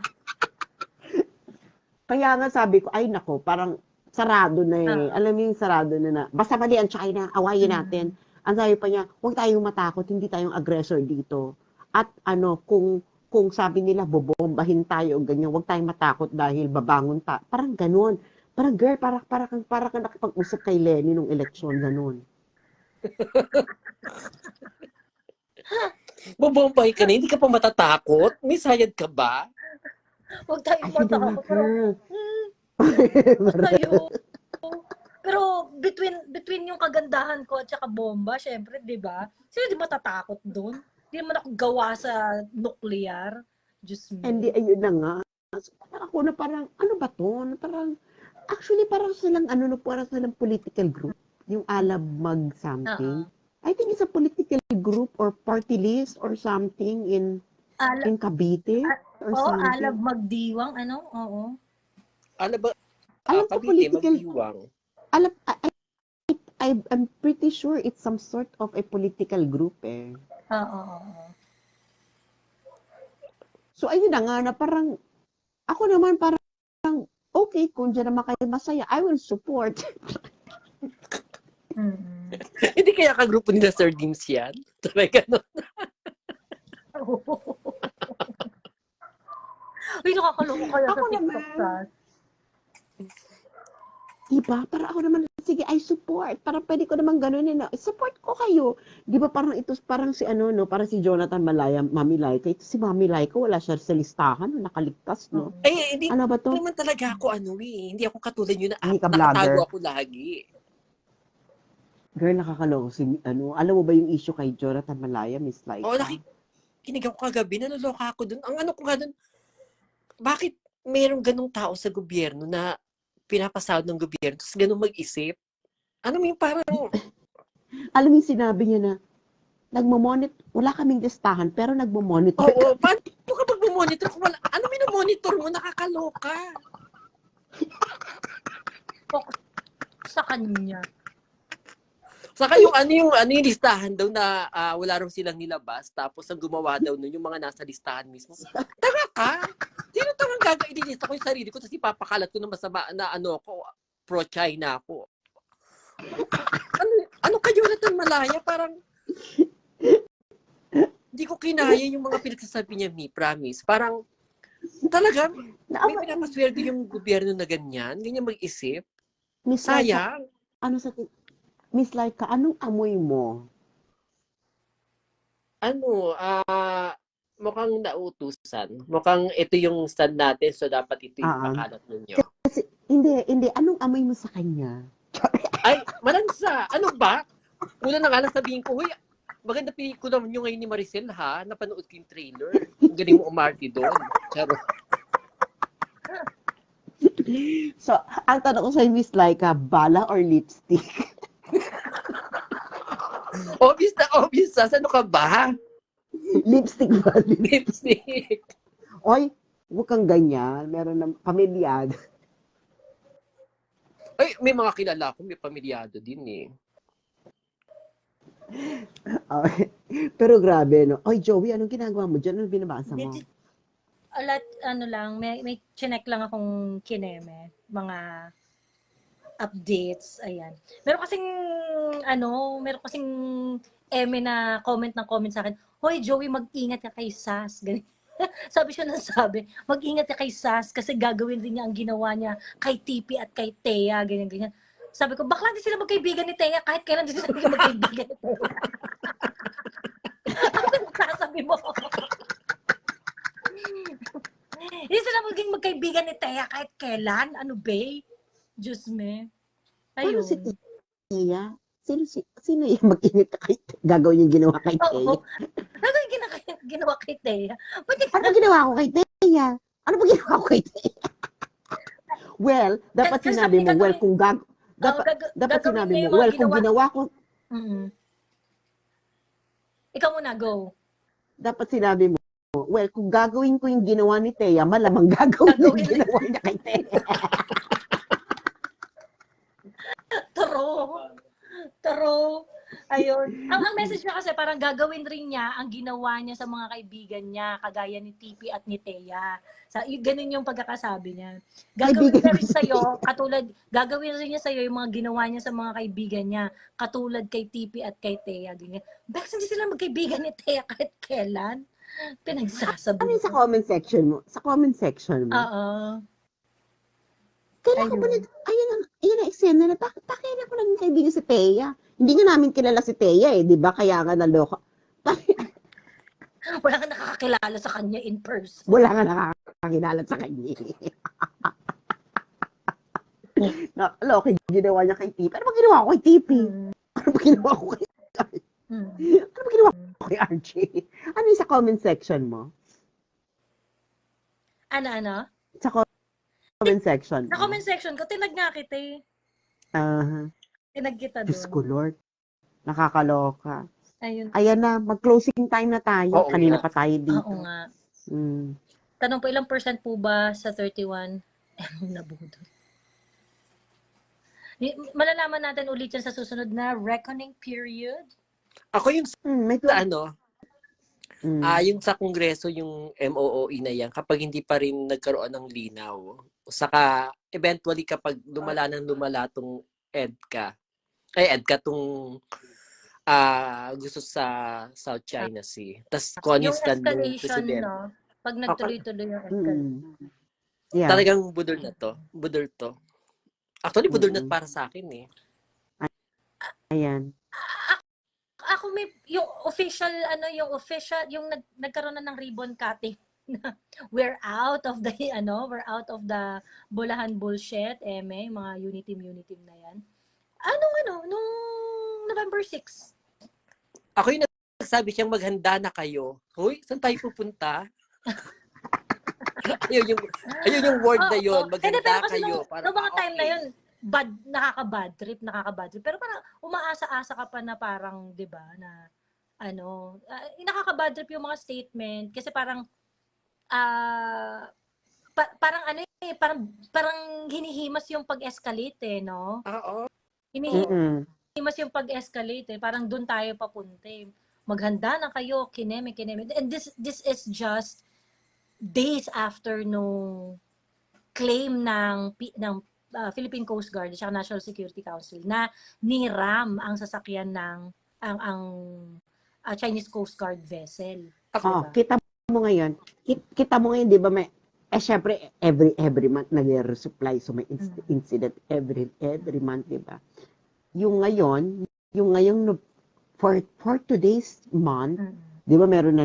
Kaya nga sabi ko, ay nako, parang sarado na eh. Alam mo yung sarado na. Basta mali ang China, awayin natin. Ang sabi pa niya, huwag tayong matakot, hindi tayong aggressor dito. At kung sabi nila, bobombahin tayo o ganyan, huwag tayong matakot dahil babangon ta. Parang ganun. Parang girl, para kang nakipag-usap kay Lenny nung eleksyon, ganun. Bobombay ka na, hindi ka pa matatakot? May sayad ka ba? Huwag tayong Ay, hindi matakot. nga, Tayo. Pero between yung kagandahan ko at saka bomba, syempre, 'di ba? Sino di matatakot doon? Hindi naman ako gawa sa nuclear. Diyos me. Hindi, ayun na nga. So, ako na parang, ano ba to? Na parang, actually, parang silang political group. Yung Alab Mag something. I think it's a political group or party list or something in Cavite or something. Alab Magdiwang, oo. Alam ba? Alam ko Cavite, political, Magdiwang. I'm pretty sure it's some sort of a political group eh. Oo. So ayun na nga na parang, ako naman parang, okay, kung dyan naman kayo masaya, I will support. Hindi kaya kagrupo nila Sir Dims yan? Sabay ganun. Uy, nakakaloka kaya sa Ako TikTok, naman. Sas. Diba? Para ako naman, sige, I support. Para pwede ko naman ganun na. Support ko kayo. Di ba parang ito, parang si ano, no? Parang si Jonathan Malaya, Mami Laika. Ito si Mami Laika, wala siya sa listahan, no? Nakaligtas, no? Ay, hindi Ano ba to? naman talaga ako hindi ako katulad yun na Hindi ka nakatago vlogger. ako lagi. Girl, nakakaloko si, ano, alam mo ba yung issue kay Jonathan Malaya, Miss Oo, Laika? nakikinig ako kagabi, naluloka ako dun. Ang ano ko nga dun, bakit merong ganong tao sa gobyerno na pinapasahod ng gobyerno, tapos ganong mag-isip? Ano mo yung parang, Alam mo yung sinabi niya na, nagmo-monitor, wala kaming listahan, pero nagmo-monitor oo, paano ka mag-monitor kung wala, ano monitor mo, nakakaloka. Focus sa kanya. Saka yung listahan daw na wala raw silang nilabas, tapos ang gumawa daw nun yung mga nasa listahan mismo. Tanga ka! Sino tangang ililista ko yung sarili ko tapos ipapakalat ko na masama na pro-China ako. Ano ka, Jonathan Malaya? Parang hindi ko kinaya yung mga pinagsasabi niya, promise. Parang talaga, may pinapaswerte yung gobyerno na ganyan mag-isip. Miss Laika, Sayang. ano sa Miss Laika, anong amoy mo? Mukhang nautusan. Mukhang ito yung stand natin, so dapat ito yung Ah, pakalat ninyo. kasi, hindi, anong amoy mo sa kanya? Ay, malansa! Ano ba? Una na nga lang sabihin ko, huy, maganda pelikula nyo ngayon ni Maricel, ha? Napanood ko yung trailer. Ang galing mo umarte doon. Charo. So, ang tanong ko sa Miss Laika, bala or lipstick? Obvious na obvious, ano ka ba? Lipstick ba? Lipstick. Oy, huwag kang ganyan. Meron ng pamilyad. Ay, may mga kilala ko, may pamilyado din eh. Pero grabe, no? Oy, Joey, anong ginagawa mo dyan? Anong binabasa mo? Ano lang, may chinek lang akong kineme, mga updates, ayan. Meron kasing eme na comment sa akin, hoy Joey, mag-ingat ka kay Sas. Ganyan. Sabi siya nang sabi, mag-ingat ka kay Sas kasi gagawin din niya ang ginawa niya kay TP at kay Thea, ganyan. Sabi ko, bakla din sila magkaibigan ni Thea kahit kailan din sila magkaibigan ni Thea. Ano ba sasabi mo? Hindi sila maging magkaibigan ni Thea kahit kailan. Ano ba? Diyos me. Ano Ayun. si Tia? Sino yung mag-ingat ka kay gagawin yung ginawa kay Tia? Oo. Ano yung ginawa kay Thea? Ano ginawa ko kay Tia? Ano ba ginawa ko kay Tia? Well, dapat Kasi sinabi mo, well, kung dapat sinabi mo, well, kung ginawa ko, ikaw muna, go. dapat sinabi mo, well, kung gagawin ko yung ginawa ni Thea, malamang gagawin yung ginawa niya kay Thea. Taro. Ayun. Ang message niya kasi parang gagawin rin niya ang ginawa niya sa mga kaibigan niya, kagaya ni TP at ni Thea. Ganun yung pagkakasabi niya. Gagawin rin niya sa'yo yung mga ginawa niya sa mga kaibigan niya, katulad kay TP at kay Thea. Ganyan. Bakit hindi sila magkaibigan ni Thea kahit kailan? Pinagsasabi. Ano yung sa comment section mo? Sa comment section mo? Oo. Kailan ko ba ayun ang eksena na, bakit ako naging kaibigan si Thea? Hindi nga namin kilala si Thea di ba? Kaya nga naloka. Wala kang nakakakilala sa kanya in person. Wala nga nakakakilala sa kanya. Nakaloka ginawa niya kay Tipi. Ano ba ginawa ko kay Tipi? Ano ba ginawa ko kay Archie? Ano yung sa comment section mo? Ano? Sa comment section. Sa comment section ko, tinag nga kita eh. Tinag kita Diyos ko, doon. Lord. Nakakaloka. Ayun. Ayan na, mag-closing time na tayo. Oo, Kanina nga. pa tayo dito. Oo nga. Mm. Tanong po, ilang percent po ba sa 31? Nabudol. Malalaman natin ulit yan sa susunod na reckoning period. Ako yung May sa yung sa Kongreso, yung MOOE na yan, kapag hindi pa rin nagkaroon ng linaw, saka eventually kapag lumala tong EDCA tong gusto sa South China Sea. Tapos Yung stand ng escalation, presidente. no? Pag nagtuloy-tuloy yung escalation. Yeah. Talagang budol na to. Budol to. Actually, budol na Mm. para sa akin eh. Ayan. Ako may yung official yung nagkaroon na ng ribbon cutting na we're out of the bulahan bullshit, mga unity na yan. Nung November 6. Ako yung nagsabi siyang maghanda na kayo. Hoy, saan tayo pupunta? ayun yung word na yun. Hindi, pero Maghanda kasi kayo. nung mga time na yun, nakaka-bad trip. Pero parang umaasa-asa ka pa na parang, di ba, na nakaka-bad trip yung mga statement kasi parang parang hinihimas yung pag-escalate no? Oo. Hinihimas yung pag-escalate parang doon tayo papunta Maghanda na kayo, kineme. And this is just days after nung claim ng Philippine Coast Guard at National Security Council na niram ang sasakyan ng ang Chinese Coast Guard vessel. Kita mo ngayon, 'di ba may syempre every month nagre-resupply so may incident every month, 'di ba? Yung ngayon for today's month, 'di ba merong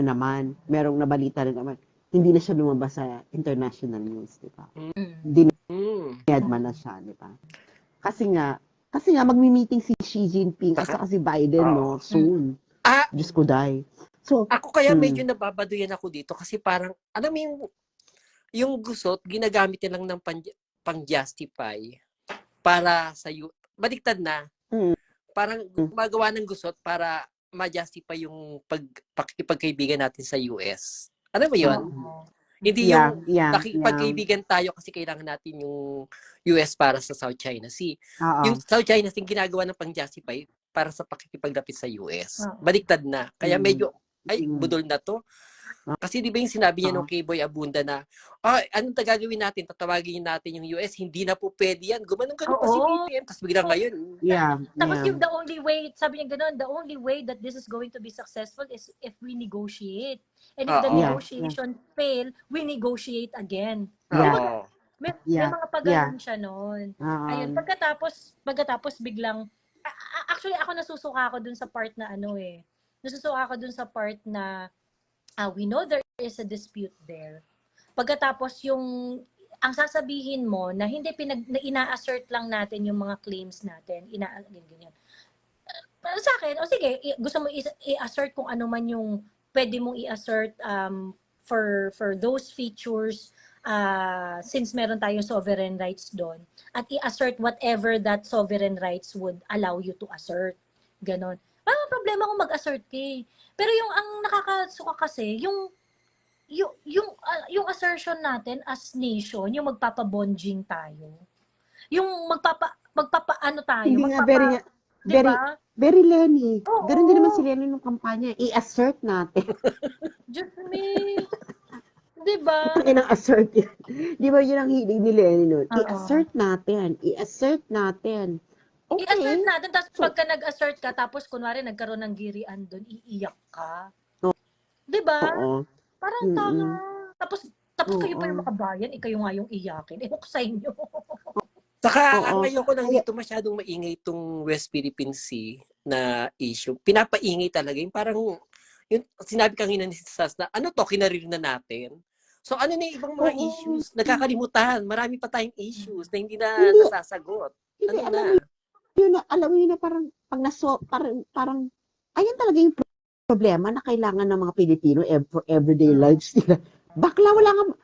nabalita na naman. Hindi na siya lumabas sa international news, 'di ba? Dinedman na siya, 'di ba? Kasi nga magmi-meeting si Xi Jinping at saka si Biden soon. Diyos ko dai. So, ako kaya medyo nababaduyan ako dito kasi parang, alam mo yung gusot, ginagamit nila lang ng pang-justify para sa baliktad na. Parang gumagawa ng gusot para ma-justify yung pagkaibigan natin sa US. Alam mo yun? Hindi yung nakikipagkaibigan tayo kasi kailangan natin yung US para sa South China Sea. Yung South China Sea ginagawa ng pang-justify para sa pakikipaglapit sa US. Baliktad na. Kaya medyo, budol na to. Kasi di ba yung sinabi niya nung kay Boy Abunda na, anong gagawin natin? Tatawagin natin yung US, hindi na po pwede yan. Gumanong pa si BBM. Tapos biglang ngayon. Tapos yung the only way, sabi niya gano'n, the only way that this is going to be successful is if we negotiate. And if the negotiation fail, we negotiate again. May mga pagaling siya noon. Ayun, pagkatapos biglang, actually ako nasusuka ako dun sa part na nasusuka ako dun sa part na we know there is a dispute there. Pagkatapos ang sasabihin mo na hindi na ina-assert lang natin yung mga claims natin, ganyan. Para sa akin, sige, gusto mo i-assert kung ano man yung pwede mong i-assert for those features since meron tayong sovereign rights doon at i-assert whatever that sovereign rights would allow you to assert. Ganon. Parang problema kung mag-assert pero yung ang nakakasuka kasi, yung assertion natin as nation, yung magpapabonding tayo. Yung magpapaano tayo. Hindi nga, very Lenny. Ganun din naman si Lenny nung kampanya. I-assert natin. Diyos me. Diba? Assert yan. Di ba yun ang hilig ni Lenny nun? I-assert natin. Okay. I-assert natin, tapos pagka nag-assert ka, tapos kunwari nagkaroon ng girian doon, iiyak ka. Diba? Parang tanga. Tapos kayo pa yung makabayan, ikayo nga yung iyakin. Ewan ko sa inyo. Saka ang ayoko nang dito masyadong maingay itong West Philippine Sea na issue. Pinapaingay talaga. Yung parang, yung sinabi kanina ni Sas na, kinarinig na natin. So ano na yung ibang mga issues? Nagkakalimutan. Marami pa tayong issues na hindi na nasasagot. Alam mo yun na parang parang ayan talaga yung problema na kailangan ng mga Pilipino for everyday lives nila. Bakla wala nga,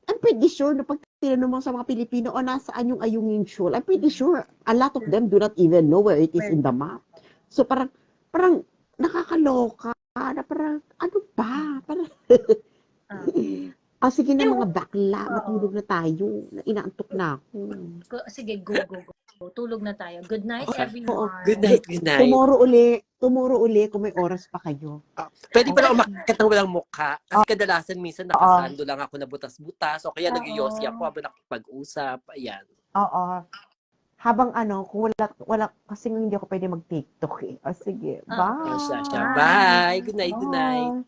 I'm pretty sure na pag tinanong mo sa mga Pilipino nasaan yung Ayungin Shoal, I'm pretty sure a lot of them do not even know where it is in the map. So parang nakakaloka na parang ano ba? Parang sige na mga bakla, matulog na tayo. Inaantok na ako. Sige, go. Tulog na tayo. Good night, everyone. Good night. Tomorrow uli kung may oras pa kayo. Pwede ba na umakyat ng walang mukha? Kasi kadalasan minsan nakasando lang ako na butas-butas o kaya nag-yosi ako habang nakipag-usap. Ayan. Oo. Habang kung wala kasi hindi ako pwede mag-TikTok . Sige, bye. Bye. Good night. Bye.